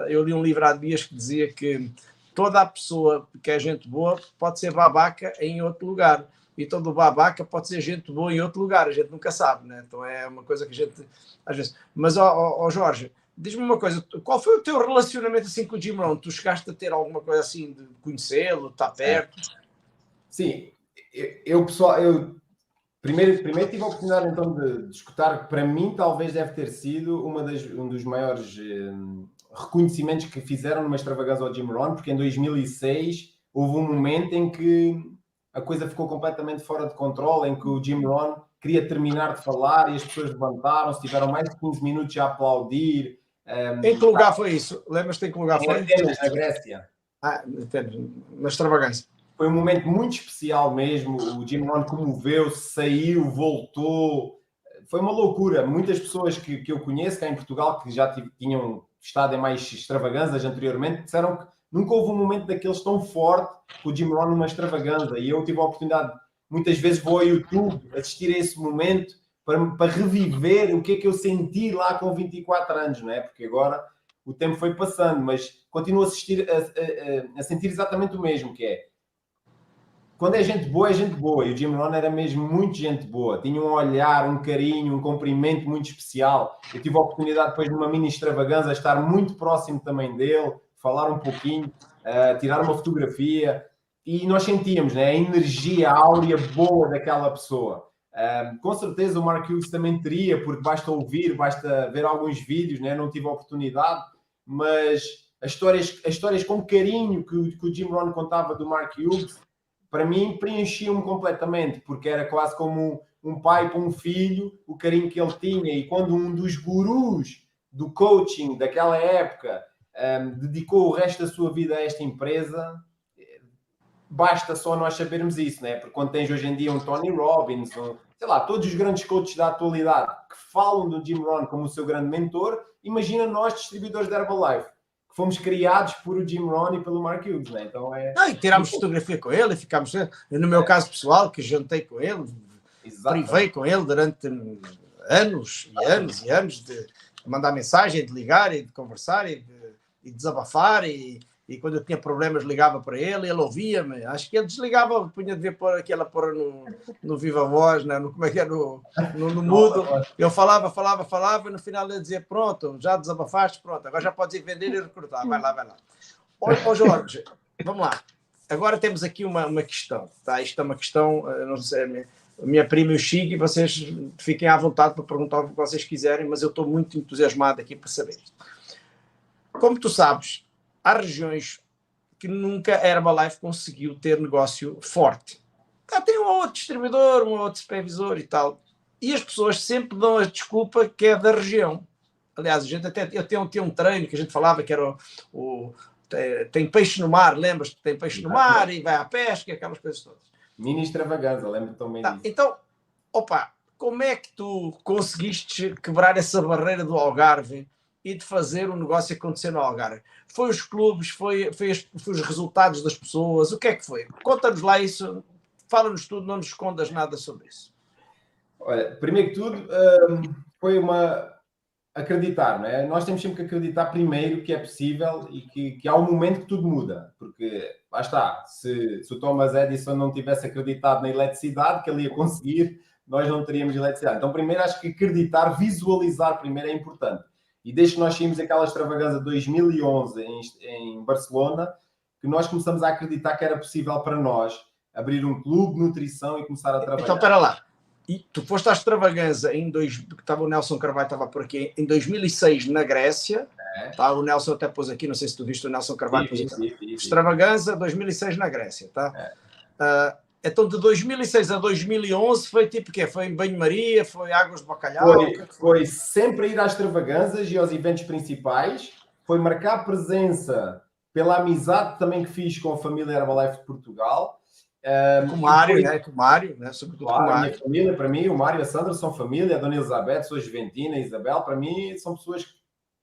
Eu li um livro há dias que dizia que toda a pessoa que é gente boa pode ser babaca em outro lugar. E todo babaca pode ser gente boa em outro lugar, a gente nunca sabe, né? Então é uma coisa que a gente, às vezes... Mas, Jorge, diz-me uma coisa, qual foi o teu relacionamento assim com o Jim Rohn? Tu chegaste a ter alguma coisa assim de conhecê-lo, estar perto? Sim, primeiro tive a oportunidade então de escutar que para mim talvez deve ter sido um dos maiores reconhecimentos que fizeram numa extravagância ao Jim Rohn, porque em 2006 houve um momento em que a coisa ficou completamente fora de controle, em que o Jim Rohn queria terminar de falar e as pessoas levantaram-se, tiveram mais de 15 minutos a aplaudir. Em que lugar foi isso? Lembras-te em que lugar foi? Em Atenas, na Grécia. Na extravagância. Foi um momento muito especial mesmo. O Jim Rohn comoveu-se, saiu, voltou. Foi uma loucura. Muitas pessoas que eu conheço cá em Portugal, que já tinham estado em mais extravagâncias anteriormente, disseram que nunca houve um momento daqueles tão forte com o Jim Rohn numa extravagância. E eu tive a oportunidade, muitas vezes vou ao YouTube assistir a esse momento para reviver o que é que eu senti lá com 24 anos, não é? Porque agora o tempo foi passando, mas continuo a sentir exatamente o mesmo, que é quando é gente boa, e o Jim Rohn era mesmo muito gente boa, tinha um olhar, um carinho, um cumprimento muito especial. Eu tive a oportunidade depois numa mini extravagância estar muito próximo também dele, falar um pouquinho, tirar uma fotografia, e nós sentíamos, né, a energia áurea boa daquela pessoa. Com certeza o Mark Hughes também teria, porque basta ouvir, basta ver alguns vídeos, né? Não tive a oportunidade, mas as histórias com carinho que o Jim Rohn contava do Mark Hughes, para mim preenchiam-me completamente, porque era quase como um pai para um filho, o carinho que ele tinha. E quando um dos gurus do coaching daquela época dedicou o resto da sua vida a esta empresa, basta só nós sabermos isso, né? Porque quando tens hoje em dia um Tony Robbins, sei lá, todos os grandes coaches da atualidade que falam do Jim Rohn como o seu grande mentor, imagina nós, distribuidores da Herbalife, que fomos criados por o Jim Rohn e pelo Mark Hughes, né? Então e tirámos fotografia com ele e ficámos... No meu caso pessoal, que jantei com ele, privei com ele durante anos e anos e anos de mandar mensagem, de ligar e de conversar e de desabafar e e quando eu tinha problemas ligava para ele ouvia-me. Acho que ele desligava, devia pôr aquela porra no Viva Voz, né? Como é que é, no mudo. Eu falava, e no final ele dizia, pronto, já desabafaste, pronto, agora já podes ir vender e recrutar, vai lá. Ô Jorge, vamos lá. Agora temos aqui uma questão, tá? Isto é uma questão, não sei, a minha prima e o Chico, vocês fiquem à vontade para perguntar o que vocês quiserem, mas eu estou muito entusiasmado aqui para saber. Como tu sabes, há regiões que nunca a Herbalife conseguiu ter negócio forte. Tem um outro distribuidor, um outro supervisor e tal. E as pessoas sempre dão a desculpa que é da região. Aliás, eu tinha um treino que a gente falava que era tem peixe no mar, lembras que tem peixe no mar e vai à pesca e aquelas coisas todas. Mini extravaganza, lembro também disso. Então, como é que tu conseguiste quebrar essa barreira do Algarve e de fazer o negócio acontecer no Algarve? Foi os clubes, foi os resultados das pessoas, o que é que foi? Conta-nos lá isso, fala-nos tudo, não nos escondas nada sobre isso. Olha, primeiro que tudo, foi acreditar, não é? Nós temos sempre que acreditar primeiro que é possível e que há um momento que tudo muda, porque, lá está, se o Thomas Edison não tivesse acreditado na eletricidade, que ele ia conseguir, nós não teríamos eletricidade. Então, primeiro, acho que acreditar, visualizar primeiro é importante. E desde que nós saímos aquela extravagância de 2011 em Barcelona, que nós começamos a acreditar que era possível para nós abrir um clube de nutrição e começar a trabalhar. Então, espera lá. E tu foste à extravagância que estava o Nelson Carvalho, estava por aqui, em 2006 na Grécia. Tá? O Nelson até pôs aqui, não sei se tu viste o Nelson Carvalho. Sim. Extravagância 2006 na Grécia. Tá? Então, de 2006 a 2011 foi tipo o quê? Foi em banho-maria? Foi águas de bacalhau? Foi sempre ir às extravagâncias e aos eventos principais. Foi marcar presença pela amizade também que fiz com a família Herbalife de Portugal. Com o Mário, né? Com o Mário, né? Sobretudo claro, com o Mário. A minha família, para mim, o Mário e a Sandra são família, a Dona Elizabeth, sou a Juventina, a Isabel, para mim, são pessoas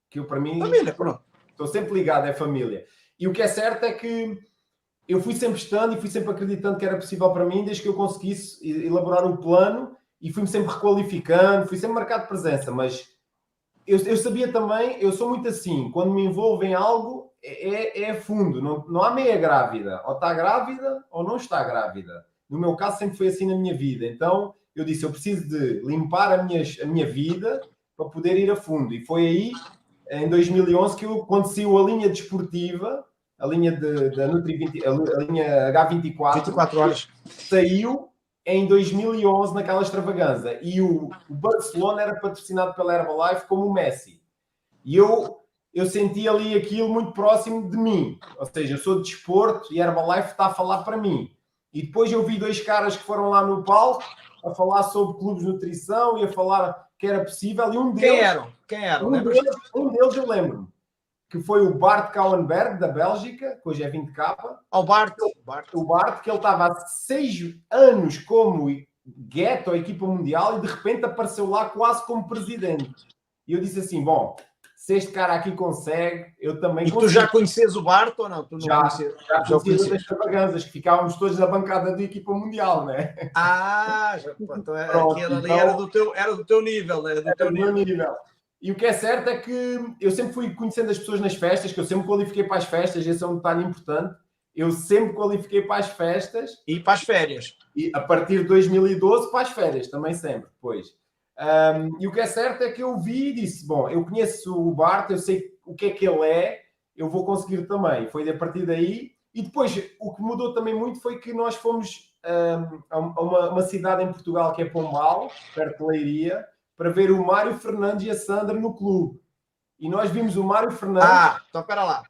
que eu, para mim... Família, pronto. Estou sempre ligado, é família. E o que é certo é que eu fui sempre estando e fui sempre acreditando que era possível para mim, desde que eu conseguisse elaborar um plano e fui-me sempre requalificando, fui sempre marcado presença, mas eu sabia também, eu sou muito assim, quando me envolvo em algo, é fundo, não há meia grávida, ou está grávida ou não está grávida. No meu caso sempre foi assim na minha vida, então eu disse, eu preciso de limpar a minha vida para poder ir a fundo, e foi aí, em 2011, que quando saiu a linha desportiva, a linha da Nutri20, a linha H24, 24 horas, saiu em 2011 naquela extravagância, e o Barcelona era patrocinado pela Herbalife como o Messi, e eu senti ali aquilo muito próximo de mim, ou seja, eu sou de desporto e a Herbalife está a falar para mim, e depois eu vi dois caras que foram lá no palco a falar sobre clubes de nutrição e a falar que era possível, e um deles... Quem eram? Um deles eu lembro-me, que foi o Bart Kouwenberg, da Bélgica, que hoje é 20K. O Bart, que ele estava há 6 anos como gueto à equipa mundial e de repente apareceu lá quase como presidente. E eu disse assim, bom, se este cara aqui consegue, eu também consigo. E tu já conheces o Bart ou não? Tu não já conhecia das extravagâncias, que ficávamos todos na bancada da equipa mundial, não é? Então aquele ali era do teu nível, né? Do meu nível. E o que é certo é que eu sempre fui conhecendo as pessoas nas festas, que eu sempre qualifiquei para as festas, esse é um detalhe importante. Eu sempre qualifiquei para as festas. E para as férias. E a partir de 2012 para as férias, também sempre, depois. E o que é certo é que eu vi e disse, bom, eu conheço o Bart, eu sei o que é que ele é, eu vou conseguir também. Foi a partir daí. E depois, o que mudou também muito foi que nós fomos a uma cidade em Portugal que é Pombal, perto de Leiria, para ver o Mário Fernandes e a Sandra no clube. E nós vimos o Mário Fernandes... então espera lá.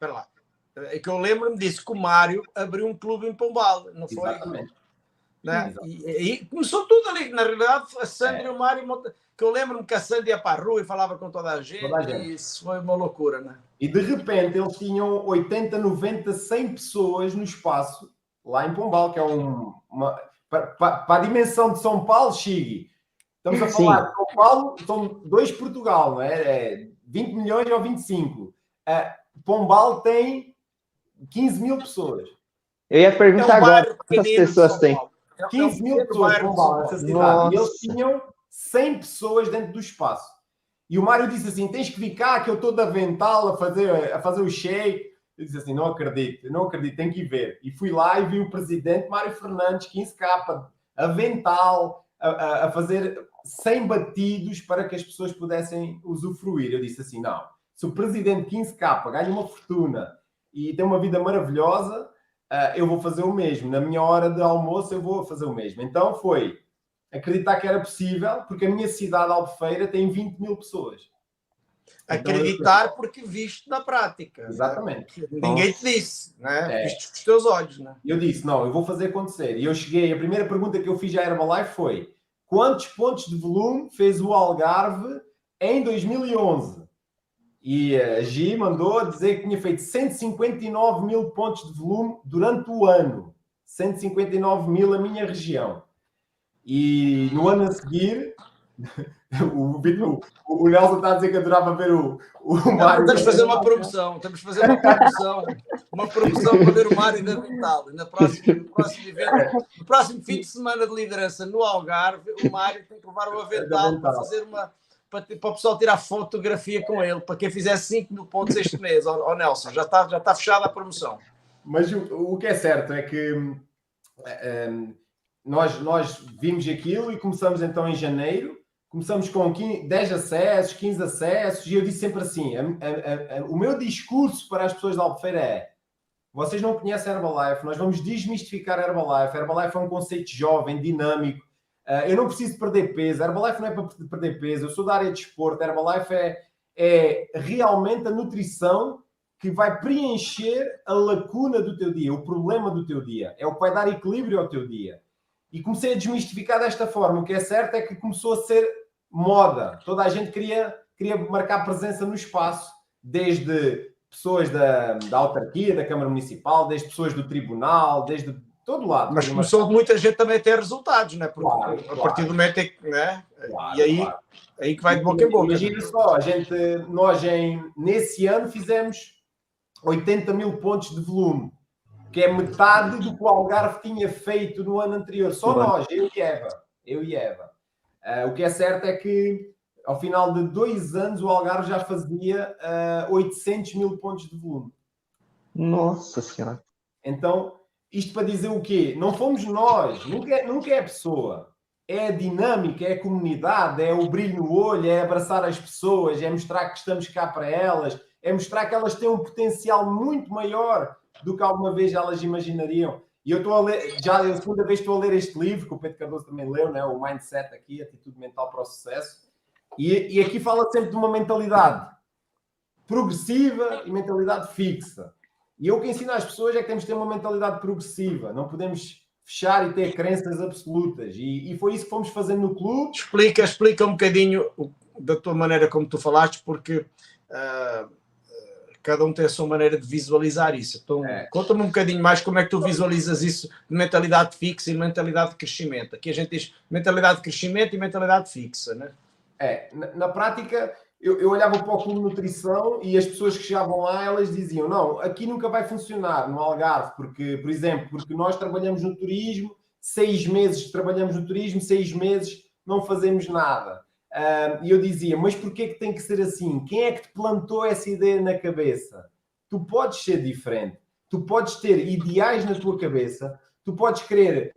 É que eu lembro-me disso, que o Mário abriu um clube em Pombal, não foi? Exatamente. Né? E começou tudo ali. Na realidade, a Sandra e o Mário... Que eu lembro-me que a Sandra ia para a rua e falava com toda a gente. E isso foi uma loucura, né? E de repente eles tinham 80, 90, 100 pessoas no espaço, lá em Pombal, que é para a dimensão de São Paulo, Chigui. Estamos a falar de São Paulo, são 2 Portugal, não é? 20 milhões ou 25. Pombal tem 15 mil pessoas. Eu ia perguntar agora quantas pessoas tem. 15 mil pessoas em Pombal, nessa cidade. Nossa. E eles tinham 100 pessoas dentro do espaço. E o Mário disse assim, tens que vir cá, que eu estou de avental a fazer o shake. Eu disse assim, não acredito, tenho que ir ver. E fui lá e vi o presidente Mário Fernandes, 15K, avental, a fazer 100 batidos para que as pessoas pudessem usufruir. Eu disse assim, não, se o presidente 15K ganha uma fortuna e tem uma vida maravilhosa, eu vou fazer o mesmo. Na minha hora de almoço eu vou fazer o mesmo. Então foi acreditar que era possível, porque a minha cidade, Albufeira, tem 20 mil pessoas. Acreditar porque viste na prática. Exatamente. Né? Ninguém te disse, né? Viste com os teus olhos. Né? Eu disse, não, eu vou fazer acontecer. E eu cheguei, a primeira pergunta que eu fiz à Herbalife foi: quantos pontos de volume fez o Algarve em 2011? E a Gi mandou dizer que tinha feito 159 mil pontos de volume durante o ano. 159 mil a minha região. E no ano a seguir, o Nelson está a dizer que adorava ver o Mário. Estamos a fazer uma promoção. Uma promoção para ver o Mário da Vital. No próximo evento, no próximo fim de semana de liderança no Algarve, o Mário tem que levar o avental para fazer para o pessoal tirar fotografia com ele, para quem fizer 5 mil pontos este mês. Ó Nelson, já está fechada a promoção. Mas o que é certo é que nós vimos aquilo e começamos então em janeiro, começamos com 10 acessos, 15 acessos, e eu disse sempre assim, o meu discurso para as pessoas da Albufeira é: vocês não conhecem a Herbalife, nós vamos desmistificar a Herbalife. A Herbalife é um conceito jovem, dinâmico, eu não preciso perder peso, a Herbalife não é para perder peso, eu sou da área de desporto, a Herbalife é realmente a nutrição que vai preencher a lacuna do teu dia, o problema do teu dia, é o que vai dar equilíbrio ao teu dia. E comecei a desmistificar desta forma. O que é certo é que começou a ser moda. Toda a gente queria marcar presença no espaço, desde pessoas da autarquia, da Câmara Municipal, desde pessoas do Tribunal, desde todo lado. Mas começou muita gente também a ter resultados, né? Porque claro. A partir do momento em que, né? Claro, e aí que vai de boca em boca. Imagina só, nós nesse ano fizemos 80 mil pontos de volume, que é metade do que o Algarve tinha feito no ano anterior. Só nós, eu e Eva. O que é certo é que, ao final de 2 anos, o Algarve já fazia 800 mil pontos de volume. Nossa Senhora! Então, isto para dizer o quê? Não fomos nós, nunca é a pessoa. É a dinâmica, é a comunidade, é o brilho no olho, é abraçar as pessoas, é mostrar que estamos cá para elas, é mostrar que elas têm um potencial muito maior do que alguma vez elas imaginariam. E eu estou a ler, já a segunda vez estou a ler este livro, que o Pedro Cardoso também leu, né? O Mindset aqui, Atitude Mental para o Sucesso. E aqui fala sempre de uma mentalidade progressiva e mentalidade fixa. E eu o que ensino às pessoas é que temos de ter uma mentalidade progressiva. Não podemos fechar e ter crenças absolutas. E foi isso que fomos fazendo no clube. Explica um bocadinho da tua maneira como tu falaste, porque cada um tem a sua maneira de visualizar isso. Então, conta-me um bocadinho mais como é que tu visualizas isso de mentalidade fixa e mentalidade de crescimento. Aqui a gente diz mentalidade de crescimento e mentalidade fixa, né? Na prática, eu olhava para o Clube de Nutrição e as pessoas que chegavam lá, elas diziam, não, aqui nunca vai funcionar no Algarve, porque, por exemplo, porque nós trabalhamos no turismo, 6 meses trabalhamos no turismo, 6 meses não fazemos nada. E eu dizia, mas porquê que tem que ser assim? Quem é que te plantou essa ideia na cabeça? Tu podes ser diferente. Tu podes ter ideais na tua cabeça. Tu podes querer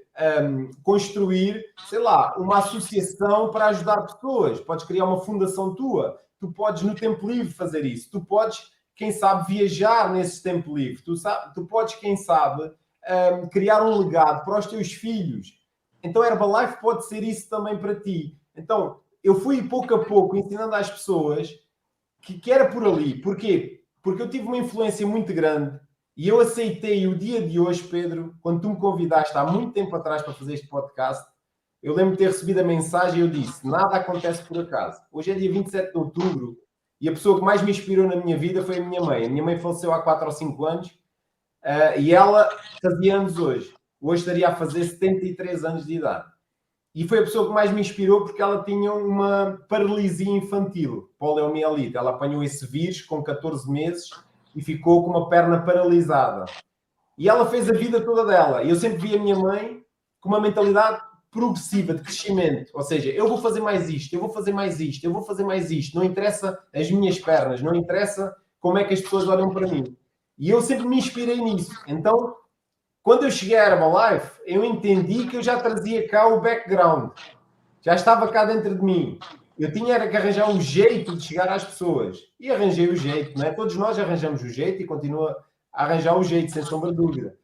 construir, sei lá, uma associação para ajudar pessoas. Podes criar uma fundação tua. Tu podes, no tempo livre, fazer isso. Tu podes, quem sabe, viajar nesse tempo livre. Tu podes, quem sabe, criar um legado para os teus filhos. Então, Herbalife pode ser isso também para ti. Então, eu fui pouco a pouco ensinando às pessoas que era por ali. Porquê? Porque eu tive uma influência muito grande e eu aceitei o dia de hoje, Pedro, quando tu me convidaste há muito tempo atrás para fazer este podcast, eu lembro de ter recebido a mensagem e eu disse, nada acontece por acaso. Hoje é dia 27 de outubro e a pessoa que mais me inspirou na minha vida foi a minha mãe. A minha mãe faleceu há 4 ou 5 anos e ela fazia anos hoje. Hoje estaria a fazer 73 anos de idade. E foi a pessoa que mais me inspirou porque ela tinha uma paralisia infantil, poliomielite. Ela apanhou esse vírus com 14 meses e ficou com uma perna paralisada. E ela fez a vida toda dela. E eu sempre vi a minha mãe com uma mentalidade progressiva, de crescimento. Ou seja, eu vou fazer mais isto, eu vou fazer mais isto, eu vou fazer mais isto. Não interessa as minhas pernas, não interessa como é que as pessoas olham para mim. E eu sempre me inspirei nisso. Então, quando eu cheguei à Herbalife, eu entendi que eu já trazia cá o background. Já estava cá dentro de mim. Eu tinha que arranjar um jeito de chegar às pessoas. E arranjei o jeito, não é? Todos nós arranjamos o jeito e continua a arranjar o jeito, sem sombra de dúvida.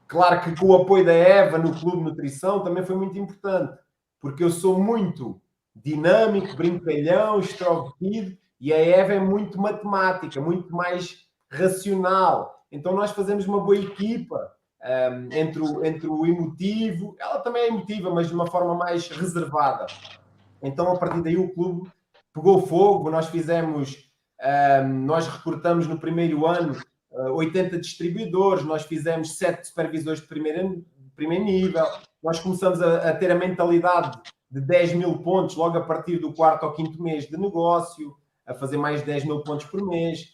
Claro que com o apoio da Eva no Clube Nutrição também foi muito importante. Porque eu sou muito dinâmico, brincalhão, extrovertido, e a Eva é muito matemática, muito mais racional. Então nós fazemos uma boa equipa entre o emotivo, ela também é emotiva, mas de uma forma mais reservada. Então a partir daí o clube pegou fogo, nós recrutamos no primeiro ano 80 distribuidores, nós fizemos 7 supervisores de primeiro nível, nós começamos a ter a mentalidade de 10 mil pontos logo a partir do 4º ou 5º mês de negócio, a fazer mais 10 mil pontos por mês.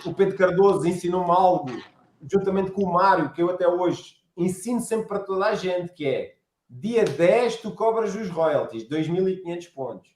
O Pedro Cardoso ensinou-me algo, juntamente com o Mário, que eu até hoje ensino sempre para toda a gente, que é dia 10 tu cobras os royalties, 2.500 pontos.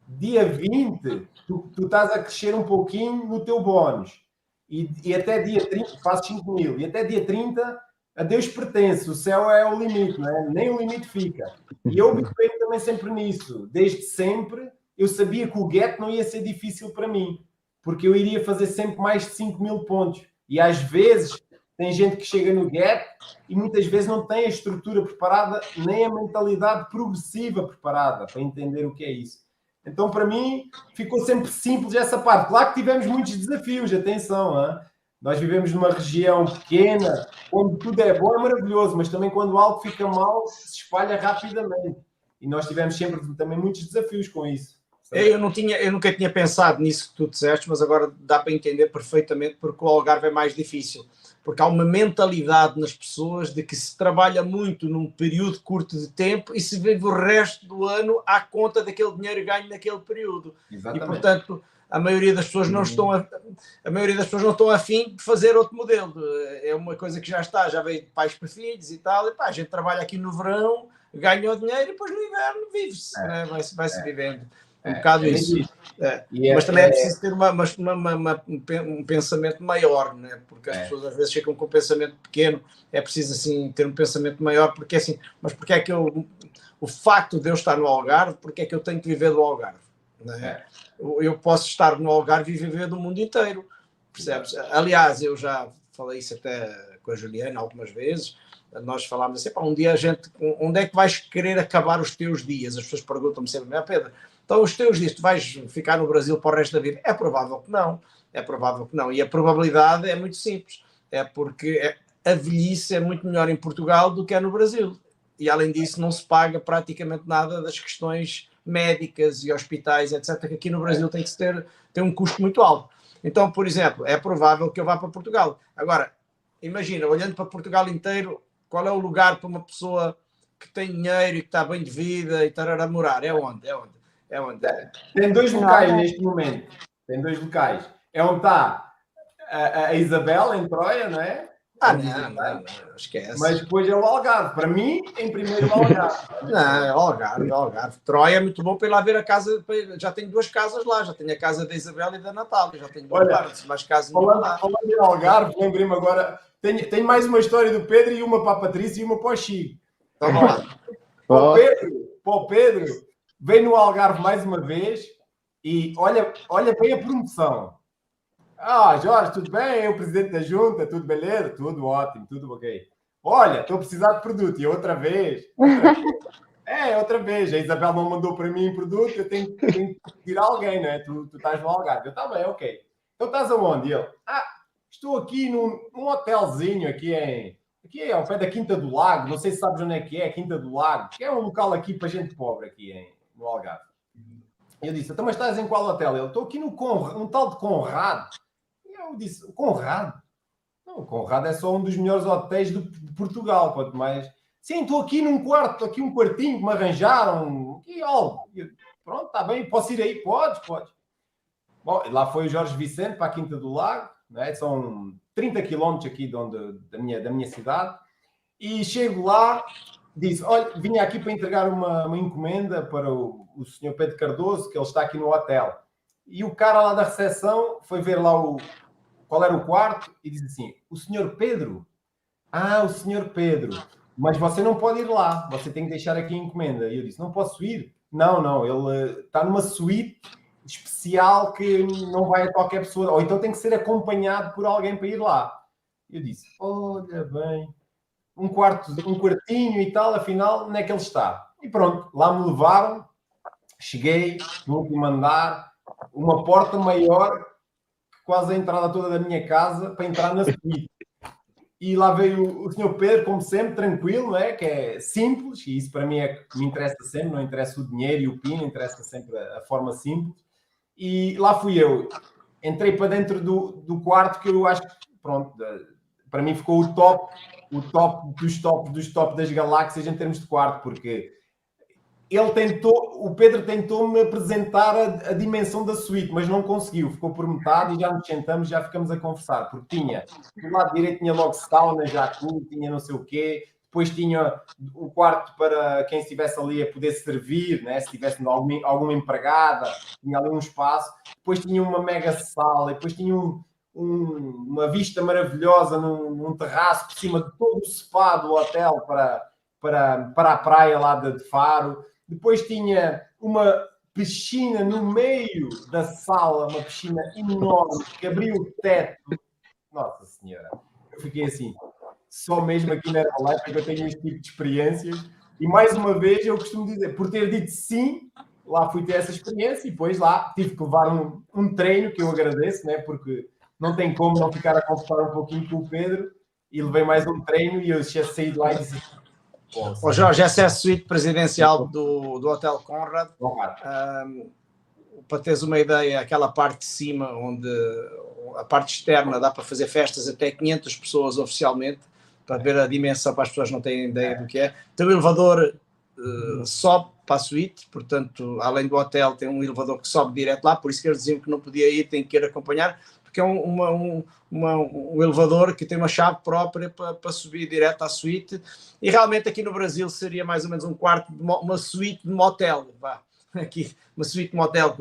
Dia 20 tu estás a crescer um pouquinho no teu bónus. E até dia 30 fazes 5.000. E até dia 30 a Deus pertence, o céu é o limite, não é? Nem o limite fica. E eu me empenho também sempre nisso. Desde sempre eu sabia que o get não ia ser difícil para mim, porque eu iria fazer sempre mais de 5.000 pontos. E às vezes tem gente que chega no get e muitas vezes não tem a estrutura preparada, nem a mentalidade progressiva preparada para entender o que é isso. Então, para mim, ficou sempre simples essa parte. Claro que tivemos muitos desafios, atenção, hein? Nós vivemos numa região pequena, onde tudo é bom, é maravilhoso, mas também quando algo fica mal, se espalha rapidamente. E nós tivemos sempre também muitos desafios com isso. Eu nunca tinha pensado nisso que tu disseste, mas agora dá para entender perfeitamente porque o Algarve é mais difícil. Porque há uma mentalidade nas pessoas de que se trabalha muito num período curto de tempo e se vive o resto do ano à conta daquele dinheiro ganho naquele período. Exatamente. E, portanto, a maioria das pessoas não estão a fim de fazer outro modelo. É uma coisa que já veio de pais para filhos e tal. E, a gente trabalha aqui no verão, ganha o dinheiro e depois no inverno vive-se. Né? Vai-se vivendo. Um bocado isso. Mas também é preciso ter um pensamento maior, né? Porque as pessoas às vezes ficam com um pensamento pequeno, é preciso assim ter um pensamento maior, porque assim, mas porque é que o facto de eu estar no Algarve, porque é que eu tenho que viver do Algarve? Né? Eu posso estar no Algarve e viver do mundo inteiro, percebes? Aliás, eu já falei isso até com a Juliana algumas vezes. Nós falámos assim, um dia onde é que vais querer acabar os teus dias? As pessoas perguntam-me sempre, Pedro, então os teus dias, tu vais ficar no Brasil para o resto da vida? É provável que não. E a probabilidade é muito simples. É porque a velhice é muito melhor em Portugal do que é no Brasil. E além disso não se paga praticamente nada das questões médicas e hospitais, etc., que aqui no Brasil tem um custo muito alto. Então, por exemplo, é provável que eu vá para Portugal. Agora, imagina, olhando para Portugal inteiro, qual é o lugar para uma pessoa que tem dinheiro e que está bem de vida e estar a morar? É onde? Tem 2 locais neste momento. Tem 2 locais. É onde está a Isabel, em Troia, não é? Não, esquece. Mas depois é o Algarve. Para mim, em primeiro o Algarve. Não, é o Algarve. Troia é muito bom para ir lá ver a casa. Já tenho 2 casas lá. Já tenho a casa da Isabel e da Natália. Já tenho mais casas lá. Falando em Algarve, lembrei-me agora. Tenho mais uma história do Pedro e uma para a Patrícia e uma para o Chico. Então, vamos lá. Para o Pedro, veio no Algarve mais uma vez e olha bem a promoção. Jorge, tudo bem? Eu, presidente da junta, tudo beleza? Tudo ótimo, tudo ok. Olha, estou a precisar de produto. E outra vez. Outra vez. A Isabel não mandou para mim produto, eu tenho que pedir a alguém, não é? Tu estás no Algarve. Eu, está bem, ok. Então estás aonde? E ele, estou aqui num hotelzinho aqui ao pé da Quinta do Lago. Não sei se sabes onde é que é, Quinta do Lago. Que é um local aqui para gente pobre aqui no Algarve. Eu disse, então mas estás em qual hotel? Ele, estou aqui num tal de Conrado. Eu disse, o Conrado? Não, o Conrado é só um dos melhores hotéis de Portugal, quanto mais. Sim, estou aqui num quarto, aqui um quartinho que me arranjaram, aqui algo. Pronto, está bem, posso ir aí? Podes. Bom, lá foi o Jorge Vicente para a Quinta do Lago, né? São 30 quilómetros aqui da minha cidade, e chego lá, disse, olha, vinha aqui para entregar uma encomenda para o senhor Pedro Cardoso, que ele está aqui no hotel. E o cara lá da recepção foi ver lá qual era o quarto e diz assim, o senhor Pedro? Ah, o senhor Pedro. Mas você não pode ir lá, você tem que deixar aqui a encomenda. E eu disse, não posso ir? Não, ele está numa suíte especial que não vai a qualquer pessoa, ou então tem que ser acompanhado por alguém para ir lá. Eu disse, olha bem, um quartinho e tal, afinal, onde é que ele está? E pronto, lá me levaram, cheguei no último andar, uma porta maior que quase a entrada toda da minha casa para entrar na suíte. E lá veio o senhor Pedro, como sempre, tranquilo, é? Que é simples, e isso para mim é que me interessa sempre, não interessa o dinheiro e o PIN, interessa sempre a forma simples. E lá fui eu, entrei para dentro do quarto, que eu acho que, pronto, para mim ficou o top dos top das galáxias em termos de quarto, porque o Pedro tentou-me apresentar a dimensão da suíte, mas não conseguiu, ficou por metade e já nos sentamos, já ficamos a conversar, porque tinha, do lado direito tinha logo sauna, jacuzzi, tinha não sei o quê, depois tinha o quarto para quem estivesse ali a poder servir, né? Se tivesse alguma empregada, tinha ali um espaço, depois tinha uma mega sala, depois tinha uma vista maravilhosa num terraço por cima de todo o spa do hotel para a praia lá de Faro. Depois tinha uma piscina no meio da sala, uma piscina enorme, que abriu o teto. Nossa Senhora, eu fiquei assim, só mesmo aqui na Herbalife é que eu tenho este tipo de experiências. E mais uma vez, eu costumo dizer, por ter dito sim, lá fui ter essa experiência e depois lá tive que levar um treino, que eu agradeço, né? Porque não tem como não ficar a conversar um pouquinho com o Pedro, e levei mais um treino e eu já saí de lá e disse... Ô Jorge, essa é a suíte presidencial do Hotel Conrad. Para teres uma ideia, aquela parte de cima, onde a parte externa dá para fazer festas até 500 pessoas oficialmente, para ver a dimensão, para as pessoas não terem ideia do que é. Tem um elevador sobe para a suíte, portanto, além do hotel, tem um elevador que sobe direto lá, por isso que eles diziam que não podia ir, tem que ir acompanhar, porque é um elevador que tem uma chave própria para subir direto à suíte, e realmente aqui no Brasil seria mais ou menos um quarto, uma suíte de motel, vá. Aqui, uma suíte de motel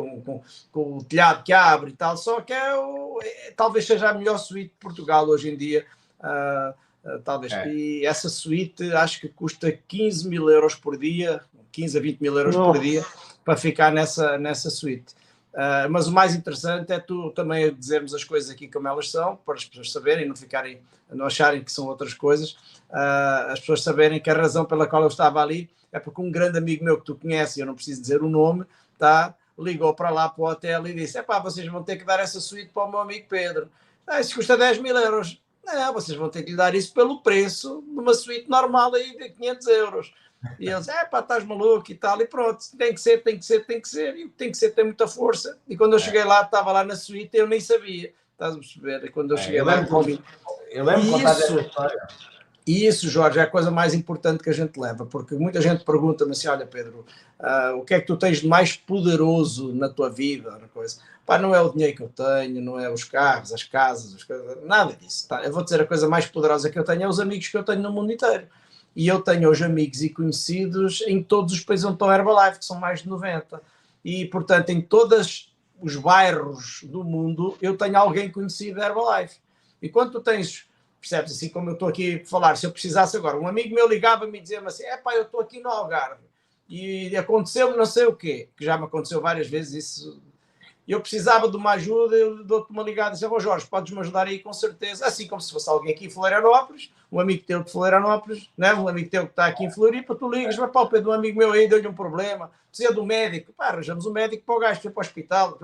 com o telhado que abre e tal, só que talvez seja a melhor suíte de Portugal hoje em dia, talvez. E essa suíte acho que custa 15 mil euros por dia, 15 a 20 mil euros por dia, para ficar nessa suíte. Mas o mais interessante é tu também dizermos as coisas aqui como elas são, para as pessoas saberem, não acharem que são outras coisas, as pessoas saberem que a razão pela qual eu estava ali é porque um grande amigo meu que tu conheces, eu não preciso dizer o nome, ligou para lá para o hotel e disse, vocês vão ter que dar essa suíte para o meu amigo Pedro. Isso custa 10 mil euros. Não, vocês vão ter que lhe dar isso pelo preço de uma suíte normal aí de 500 euros. E eles, estás maluco e tal, e pronto, tem que ser, e o que tem que ser tem muita força. E quando eu cheguei lá, estava lá na suíte, eu nem sabia, estás a perceber? E quando eu cheguei lá, eu lembro de contar essa história. E isso, Jorge, é a coisa mais importante que a gente leva, porque muita gente pergunta-me assim, olha Pedro, o que é que tu tens de mais poderoso na tua vida? Não é o dinheiro que eu tenho, não é os carros, as casas, nada disso. Eu vou dizer, a coisa mais poderosa que eu tenho é os amigos que eu tenho no mundo inteiro. E eu tenho hoje amigos e conhecidos em todos os países onde estão a Herbalife, que são mais de 90. E, portanto, em todos os bairros do mundo, eu tenho alguém conhecido da Herbalife. E quando tu tens, percebes, assim como eu estou aqui a falar, se eu precisasse agora, um amigo meu ligava-me e dizia-me assim, eu estou aqui no Algarve e aconteceu-me não sei o quê, que já me aconteceu várias vezes isso. Eu precisava de uma ajuda, eu dou-te uma ligada e disse, Jorge, podes-me ajudar aí com certeza, assim como se fosse alguém aqui em Florianópolis, um amigo teu de Florianópolis, né? Um amigo teu que está aqui em Floripa, tu ligas, o Pedro, um amigo meu aí deu-lhe um problema, precisa de um médico, arranjamos um médico para o gajo, para o hospital,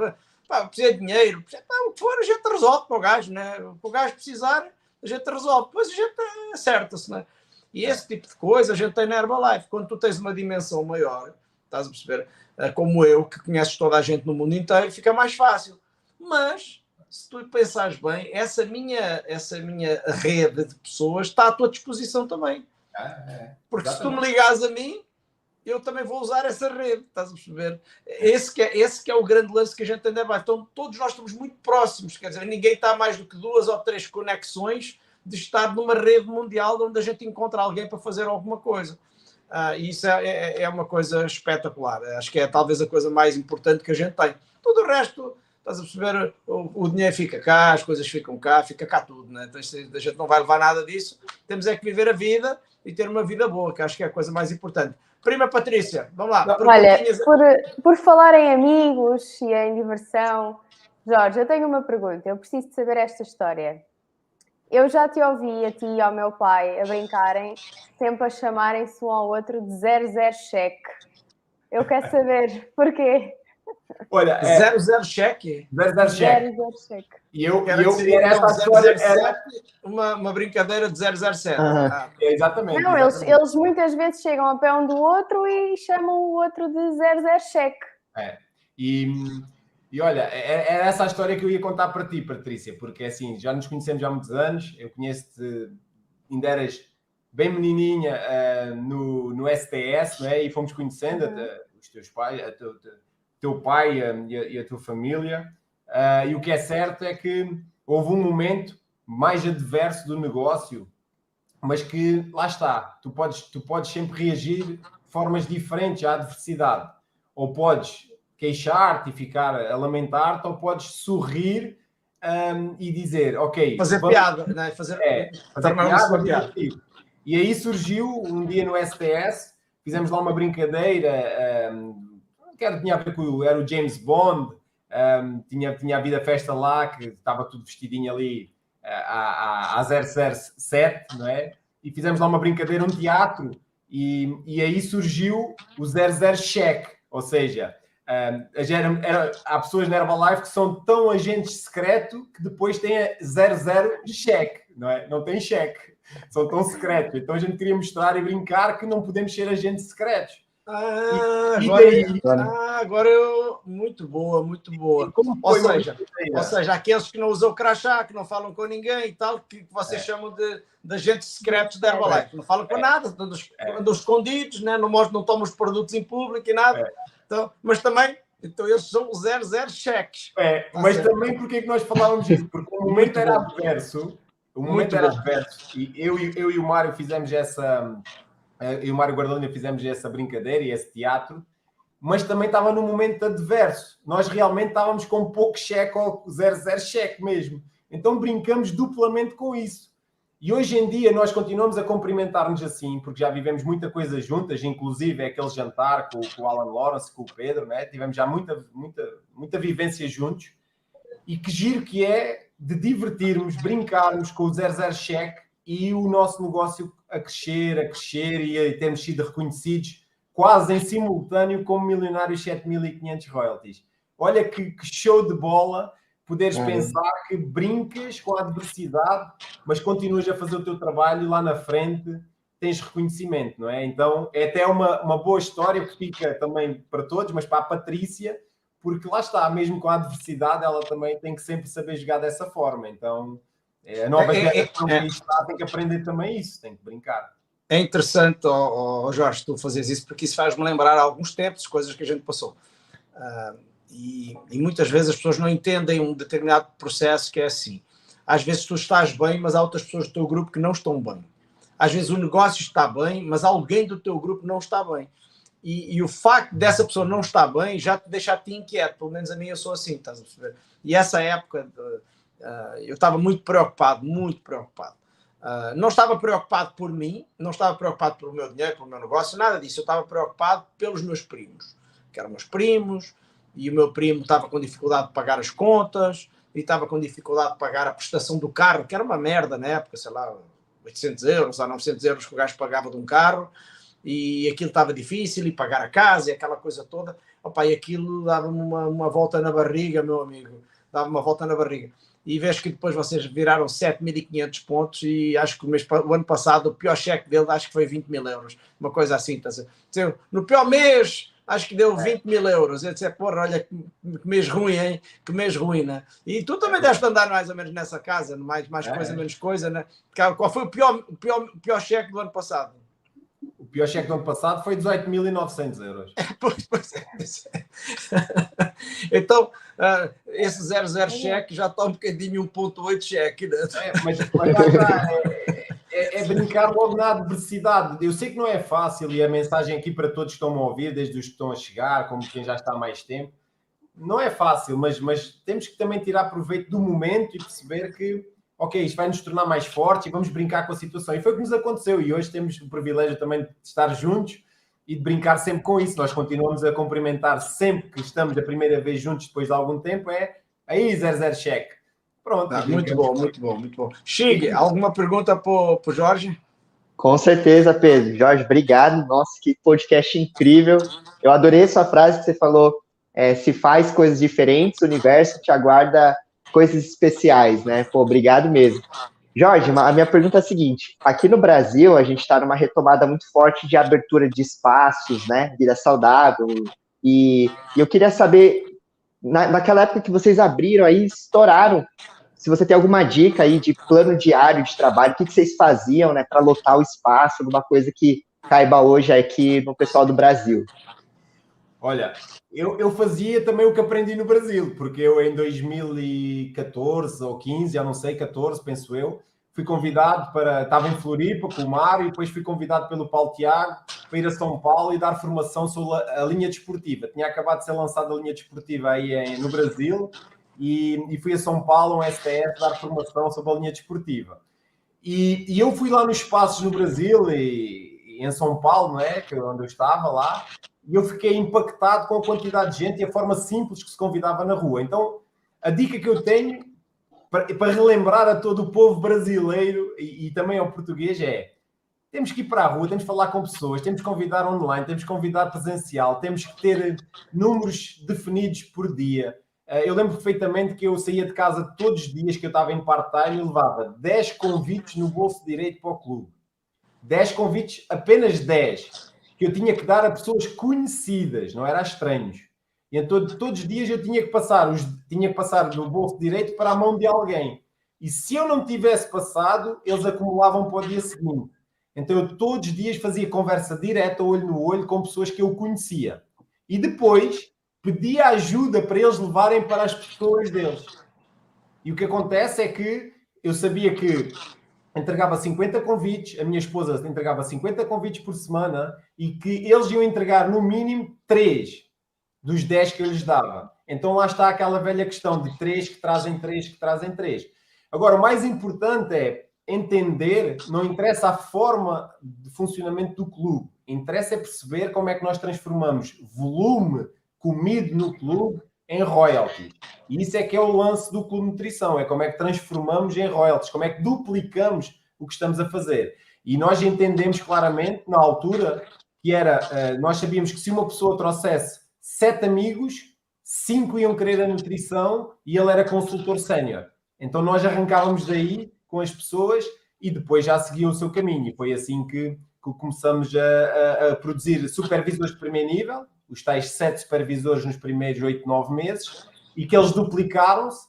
precisa de dinheiro, o que for, a gente resolve para o gajo, né? O gajo precisar, a gente resolve, depois a gente acerta-se, né? E esse tipo de coisa a gente tem na Herbalife, quando tu tens uma dimensão maior, estás a perceber? Como eu, que conheces toda a gente no mundo inteiro, fica mais fácil. Mas, se tu pensares bem, essa minha rede de pessoas está à tua disposição também. Porque se tu me ligares a mim, eu também vou usar essa rede, estás a perceber? Esse que é o grande lance que a gente tem. Então, todos nós estamos muito próximos, quer dizer, ninguém está a mais do que 2 ou 3 conexões de estar numa rede mundial onde a gente encontra alguém para fazer alguma coisa. E isso é uma coisa espetacular. Acho que é talvez a coisa mais importante que a gente tem. Tudo o resto estás a perceber, o dinheiro fica cá, as coisas ficam cá, fica cá tudo, né? Então, a gente não vai levar nada disso, temos é que viver a vida e ter uma vida boa, que acho que é a coisa mais importante. Prima Patrícia, vamos lá. Olha, por falar em amigos e em diversão, Jorge, eu tenho uma pergunta, eu preciso de saber esta história. Eu já te ouvi, a ti e ao meu pai, a brincarem, sempre a chamarem-se um ao outro de 00 cheque. Eu quero saber porquê. Olha, 00 cheque? 00 cheque. 00 cheque. E eu essa história era uma brincadeira de 007. Exatamente. Não, eles muitas vezes chegam a pé um do outro e chamam o outro de 00 cheque. E olha, era essa a história que eu ia contar para ti, Patrícia, porque assim, já nos conhecemos há muitos anos, eu conheço-te, ainda eras bem menininha no STS, não é? E fomos conhecendo os teus pais, teu pai e a tua família. E o que é certo é que houve um momento mais adverso do negócio, mas que, lá está, tu podes sempre reagir de formas diferentes à adversidade. Ou podes queixar-te e ficar a lamentar-te, ou podes sorrir e dizer, ok... Fazer piada, não é? Fazer piada. E aí surgiu, um dia no STS, fizemos lá uma brincadeira, que tinha a ver com... Era o James Bond, tinha havido a festa lá, que estava tudo vestidinho ali a 007, não é? E fizemos lá uma brincadeira, um teatro, e aí surgiu o 00 cheque, ou seja... há pessoas na Herbalife que são tão agentes secretos que depois têm a 00 de cheque, não é? Não tem cheque, são tão secretos. Então a gente queria mostrar e brincar que não podemos ser agentes secretos. Agora eu... Muito boa. Ou seja, aqueles que não usam crachá, que não falam com ninguém e tal, que vocês chamam de agentes secretos da Herbalife. Não falam com nada, andam escondidos, né? Não tomam os produtos em público e nada. Então, mas também, eles são 00 cheques. Mas também porque é que nós falávamos disso? Porque o momento era adverso. E eu e o Mário fizemos essa... Eu e o Mário Guardalina fizemos essa brincadeira e esse teatro, mas também estava num momento adverso. Nós realmente estávamos com pouco cheque ou 00 cheque mesmo. Então brincamos duplamente com isso. E hoje em dia nós continuamos a cumprimentar-nos assim, porque já vivemos muita coisa juntas, inclusive aquele jantar com o Alan Lawrence, com o Pedro, né? Tivemos já muita vivência juntos. E que giro que é de divertirmos, brincarmos com o 00 cheque e o nosso negócio a crescer e termos sido reconhecidos quase em simultâneo como milionários 7.500 royalties. Olha que show de bola poderes pensar que brincas com a adversidade, mas continuas a fazer o teu trabalho e lá na frente tens reconhecimento, não é? Então é até uma boa história que fica também para todos, mas para a Patrícia, porque lá está, mesmo com a adversidade, ela também tem que sempre saber jogar dessa forma. Então a nova geração tem que aprender também isso, tem que brincar. É interessante, Jorge, tu fazes isso, porque isso faz-me lembrar alguns tempos, coisas que a gente passou. E muitas vezes as pessoas não entendem um determinado processo que é assim. Às vezes tu estás bem, mas há outras pessoas do teu grupo que não estão bem. Às vezes o negócio está bem, mas alguém do teu grupo não está bem. E o facto dessa pessoa não estar bem já te deixa a ti inquieto. Pelo menos a mim eu sou assim, estás a perceber? E essa época... eu estava muito preocupado. Não estava preocupado por mim, não estava preocupado pelo meu dinheiro, pelo meu negócio, nada disso. Eu estava preocupado pelos meus primos, que eram meus primos, e o meu primo estava com dificuldade de pagar as contas, e estava com dificuldade de pagar a prestação do carro, que era uma merda na época, sei lá, 800 euros ou 900 euros que o gajo pagava de um carro, e aquilo estava difícil, e pagar a casa, e aquela coisa toda. Opa, e aquilo dava-me uma volta na barriga, meu amigo, dava-me uma volta na barriga. E vês que depois vocês viraram 7.500 pontos e acho que o ano passado o pior cheque dele acho que foi 20 mil euros. Uma coisa assim, estás a dizer? No pior mês acho que deu 20 mil euros. Eu disse, porra, olha que mês ruim, hein? Que mês ruim, né? E tu também deves andar mais ou menos nessa casa, mais coisa, menos coisa, né? Qual foi o pior cheque do ano passado? O pior cheque do ano passado foi 18.900 euros. Pois é. Então, esse 00 cheque já está um bocadinho 1.8 cheque, né? Mas é brincar logo na adversidade. Eu sei que não é fácil e a mensagem aqui para todos que estão a ouvir, desde os que estão a chegar, como quem já está há mais tempo, não é fácil, mas temos que também tirar proveito do momento e perceber que, ok, isto vai nos tornar mais fortes e vamos brincar com a situação. E foi o que nos aconteceu. E hoje temos o privilégio também de estar juntos e de brincar sempre com isso. Nós continuamos a cumprimentar sempre que estamos a primeira vez juntos depois de algum tempo. Aí, 00 check. Pronto. Muito bom, muito bom, muito bom. Chig, alguma pergunta para o Jorge? Com certeza, Pedro. Jorge, obrigado. Nossa, que podcast incrível. Eu adorei a sua frase que você falou. Se faz coisas diferentes, o universo te aguarda coisas especiais, né? Pô, obrigado mesmo. Jorge, a minha pergunta é a seguinte. Aqui no Brasil, a gente está numa retomada muito forte de abertura de espaços, né? Vida saudável. E eu queria saber, naquela época que vocês abriram aí, estouraram, se você tem alguma dica aí de plano diário de trabalho, o que vocês faziam, né, para lotar o espaço, alguma coisa que caiba hoje aqui no pessoal do Brasil? Olha, eu fazia também o que aprendi no Brasil, porque eu em 2014 ou 15, já não sei, 14, penso eu, fui convidado estava em Floripa com o Mário, e depois fui convidado pelo Paulo Tiago para ir a São Paulo e dar formação sobre a linha desportiva. Tinha acabado de ser lançada a linha desportiva aí no Brasil, e fui a São Paulo, um STF, dar formação sobre a linha desportiva. E eu fui lá nos espaços no Brasil e em São Paulo, não é? Onde eu estava lá, e eu fiquei impactado com a quantidade de gente e a forma simples que se convidava na rua. Então, a dica que eu tenho para relembrar a todo o povo brasileiro e também ao português temos que ir para a rua, temos que falar com pessoas, temos que convidar online, temos que convidar presencial, temos que ter números definidos por dia. Eu lembro perfeitamente que eu saía de casa todos os dias que eu estava em part-time e levava 10 convites no bolso direito para o clube. 10 convites, apenas 10, que eu tinha que dar a pessoas conhecidas, não era a estranhos. E então, todos os dias eu tinha que passar do bolso direito para a mão de alguém. E se eu não tivesse passado, eles acumulavam para o dia seguinte. Então eu todos os dias fazia conversa direta, olho no olho, com pessoas que eu conhecia. E depois pedia ajuda para eles levarem para as pessoas deles. E o que acontece é que eu sabia que entregava 50 convites, a minha esposa entregava 50 convites por semana e que eles iam entregar no mínimo 3 dos 10 que eu lhes dava. Então lá está aquela velha questão de 3 que trazem 3 que trazem 3. Agora, o mais importante é entender, não interessa a forma de funcionamento do clube, interessa é perceber como é que nós transformamos volume comido no clube em royalties. E isso é que é o lance do Clube Nutrição, é como é que transformamos em royalties, como é que duplicamos o que estamos a fazer. E nós entendemos claramente, na altura, que nós sabíamos que se uma pessoa trouxesse 7 amigos, 5 iam querer a nutrição e ele era consultor sénior. Então nós arrancávamos daí com as pessoas e depois já seguia o seu caminho. E foi assim que começamos a produzir supervisores de primeiro nível, os tais 7 supervisores nos primeiros 8, 9 meses, e que eles duplicaram-se,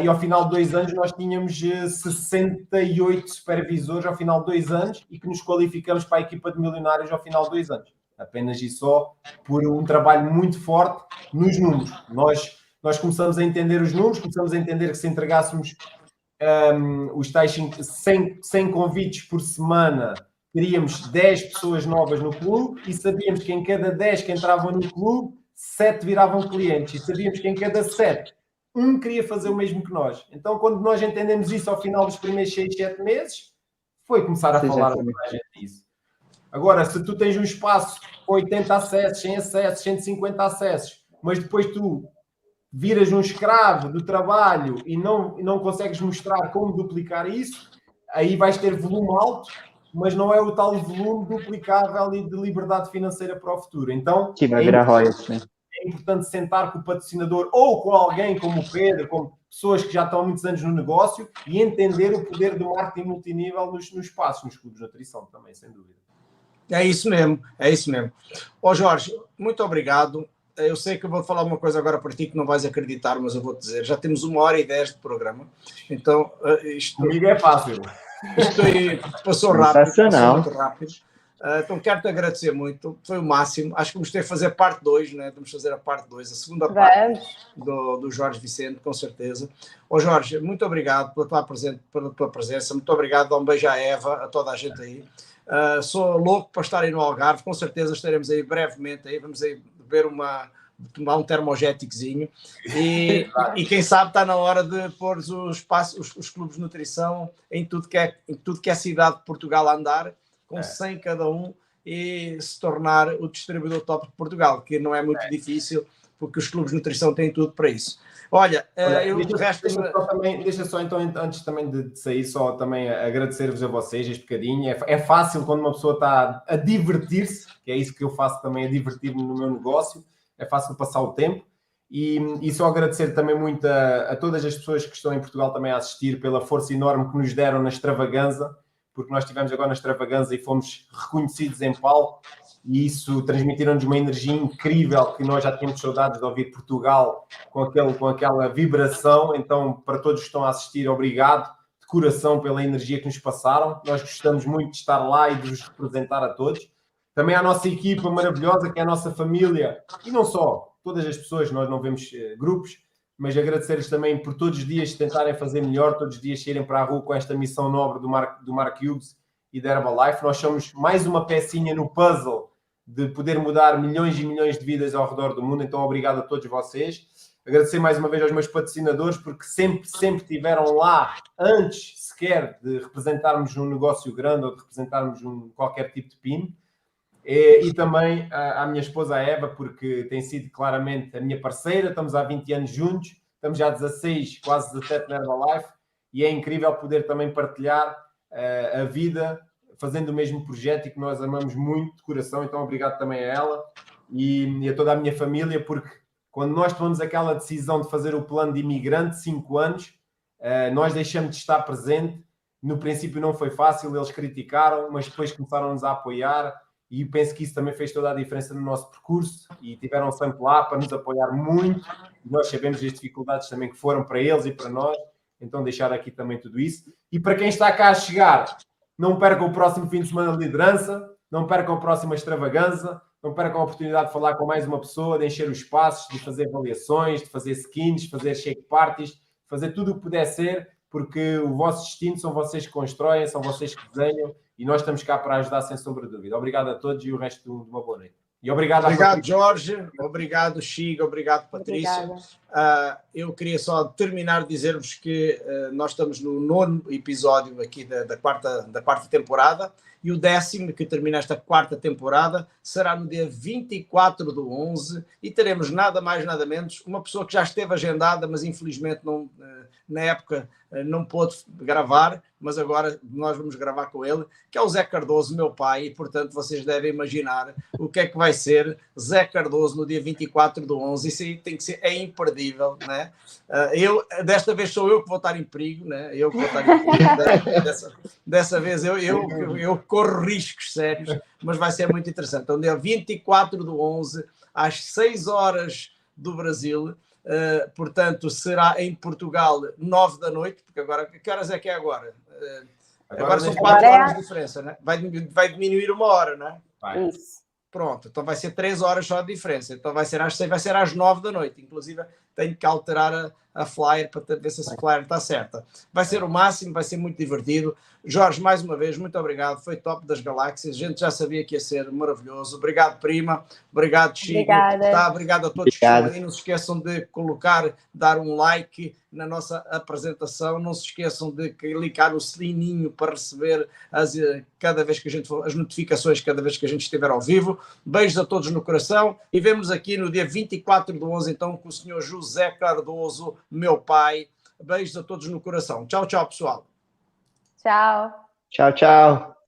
e ao final de 2 anos nós tínhamos 68 supervisores ao final de 2 anos e que nos qualificamos para a equipa de milionários ao final de 2 anos. Apenas e só por um trabalho muito forte nos números. Nós começamos a entender os números, começamos a entender que se entregássemos os tais 100 convites por semana, teríamos 10 pessoas novas no clube e sabíamos que em cada 10 que entravam no clube, 7 viravam clientes. E sabíamos que em cada 7, um queria fazer o mesmo que nós. Então, quando nós entendemos isso ao final dos primeiros 6, 7 meses, foi começar a falar a toda a gente disso. Agora, se tu tens um espaço com 80 acessos, 100 acessos, 150 acessos, mas depois tu viras um escravo do trabalho e não consegues mostrar como duplicar isso, aí vais ter volume alto, mas não é o tal volume duplicável e de liberdade financeira para o futuro. Então, que vai virar royalties, né? É importante sentar com o patrocinador ou com alguém como o Pedro, com pessoas que já estão há muitos anos no negócio e entender o poder do marketing multinível nos espaços, nos clubes de nutrição também, sem dúvida. É isso mesmo, é isso mesmo. Ó Jorge, muito obrigado. Eu sei que eu vou falar uma coisa agora para ti que não vais acreditar, mas eu vou te dizer. Já temos 1h10 de programa. Então, isto... Comigo é fácil. Isto aí passou rápido. Sensacional. Passou muito rápido. Então, quero-te agradecer muito. Foi o máximo. Acho que vamos ter que fazer parte 2, né? Vamos fazer a parte 2, a segunda parte do Jorge Vicente, com certeza. Ó Jorge, muito obrigado pela tua presença. Muito obrigado. Dá um beijo à Eva, a toda a gente aí. Sou louco para estar aí no Algarve. Com certeza estaremos aí brevemente. Aí vamos aí beber uma tomar um termogéticozinho e quem sabe está na hora de pôr os clubes de nutrição em tudo que é cidade de Portugal a andar, com 100 cada um, e se tornar o distribuidor top de Portugal, que não é muito difícil, porque os clubes de nutrição têm tudo para isso. Olha, deixa só então, antes também de sair, só também agradecer-vos a vocês este bocadinho. É fácil quando uma pessoa está a divertir-se, que é isso que eu faço também, a divertir-me no meu negócio, é fácil passar o tempo. E só agradecer também muito a todas as pessoas que estão em Portugal também a assistir, pela força enorme que nos deram na extravaganza, porque nós estivemos agora na extravaganza e fomos reconhecidos em palco, e isso transmitiram-nos uma energia incrível, que nós já tínhamos saudades de ouvir Portugal com aquela vibração. Então, para todos que estão a assistir, obrigado de coração pela energia que nos passaram. Nós gostamos muito de estar lá e de vos representar a todos. Também à nossa equipa maravilhosa, que é a nossa família, e não só, todas as pessoas, nós não vemos grupos, mas agradecer-lhes também por todos os dias tentarem fazer melhor, todos os dias saírem para a rua com esta missão nobre do Mark Hughes e da Herbalife. Nós somos mais uma pecinha no puzzle de poder mudar milhões e milhões de vidas ao redor do mundo. Então, obrigado a todos vocês. Agradecer mais uma vez aos meus patrocinadores, porque sempre estiveram lá antes sequer de representarmos um negócio grande ou de representarmos qualquer tipo de PIN. E também à minha esposa, a Eva, porque tem sido claramente a minha parceira. Estamos há 20 anos juntos, estamos já há 16, quase 17 na Herbalife, e é incrível poder também partilhar a vida fazendo o mesmo projeto e que nós amamos muito de coração. Então, obrigado também a ela e a toda a minha família, porque quando nós tomamos aquela decisão de fazer o plano de imigrante, 5 anos, nós deixamos de estar presente. No princípio não foi fácil, eles criticaram, mas depois começaram-nos a apoiar, e penso que isso também fez toda a diferença no nosso percurso, e tiveram sempre lá para nos apoiar muito. Nós sabemos as dificuldades também que foram para eles e para nós, então deixar aqui também tudo isso. E para quem está cá a chegar, não percam o próximo fim de semana de liderança, não percam a próxima extravaganza, não percam a oportunidade de falar com mais uma pessoa, de encher os espaços, de fazer avaliações, de fazer skins, de fazer shake parties, de fazer tudo o que puder ser, porque o vosso destino são vocês que constroem, são vocês que desenham, e nós estamos cá para ajudar sem sombra de dúvida. Obrigado a todos e o resto de uma boa noite. E obrigado Jorge, obrigado, Chico, obrigado, Patrícia. Eu queria só terminar de dizer-vos que nós estamos no 9º episódio aqui da quarta temporada, e o 10º, que termina esta 4ª temporada, será no dia 24/11, e teremos nada mais, nada menos, uma pessoa que já esteve agendada, mas infelizmente na época não pôde gravar, mas agora nós vamos gravar com ele, que é o Zé Cardoso, meu pai, e portanto vocês devem imaginar o que é que vai ser Zé Cardoso no dia 24/11. Isso aí tem que ser, é imperdível, né? Desta vez sou eu que vou estar em perigo, né? Eu que vou estar em perigo. Dessa vez eu corro riscos sérios, mas vai ser muito interessante. Então, dia 24/11, às 6 horas do Brasil. Portanto, será em Portugal 9 da noite, porque agora, que horas é que é agora? Agora são 4 horas de diferença, né? Vai diminuir 1 hora, né? Isso. Pronto, então vai ser 3 horas só de diferença. Então vai ser às 6, vai ser às 9 da noite. Inclusive, tenho que alterar a flyer para ver se a flyer está certa. Vai ser o máximo, vai ser muito divertido. Jorge, mais uma vez, muito obrigado. Foi top das galáxias. A gente já sabia que ia ser maravilhoso. Obrigado, prima. Obrigado, Chico. Obrigado a todos que estão aí. Não se esqueçam de dar um like na nossa apresentação. Não se esqueçam de clicar no sininho para receber cada vez que a gente for, as notificações cada vez que a gente estiver ao vivo. Beijos a todos no coração e vemos aqui no dia 24/11, então, com o senhor José Cardoso, meu pai. Beijos a todos no coração. Tchau, tchau, pessoal. Tchau. Tchau, tchau.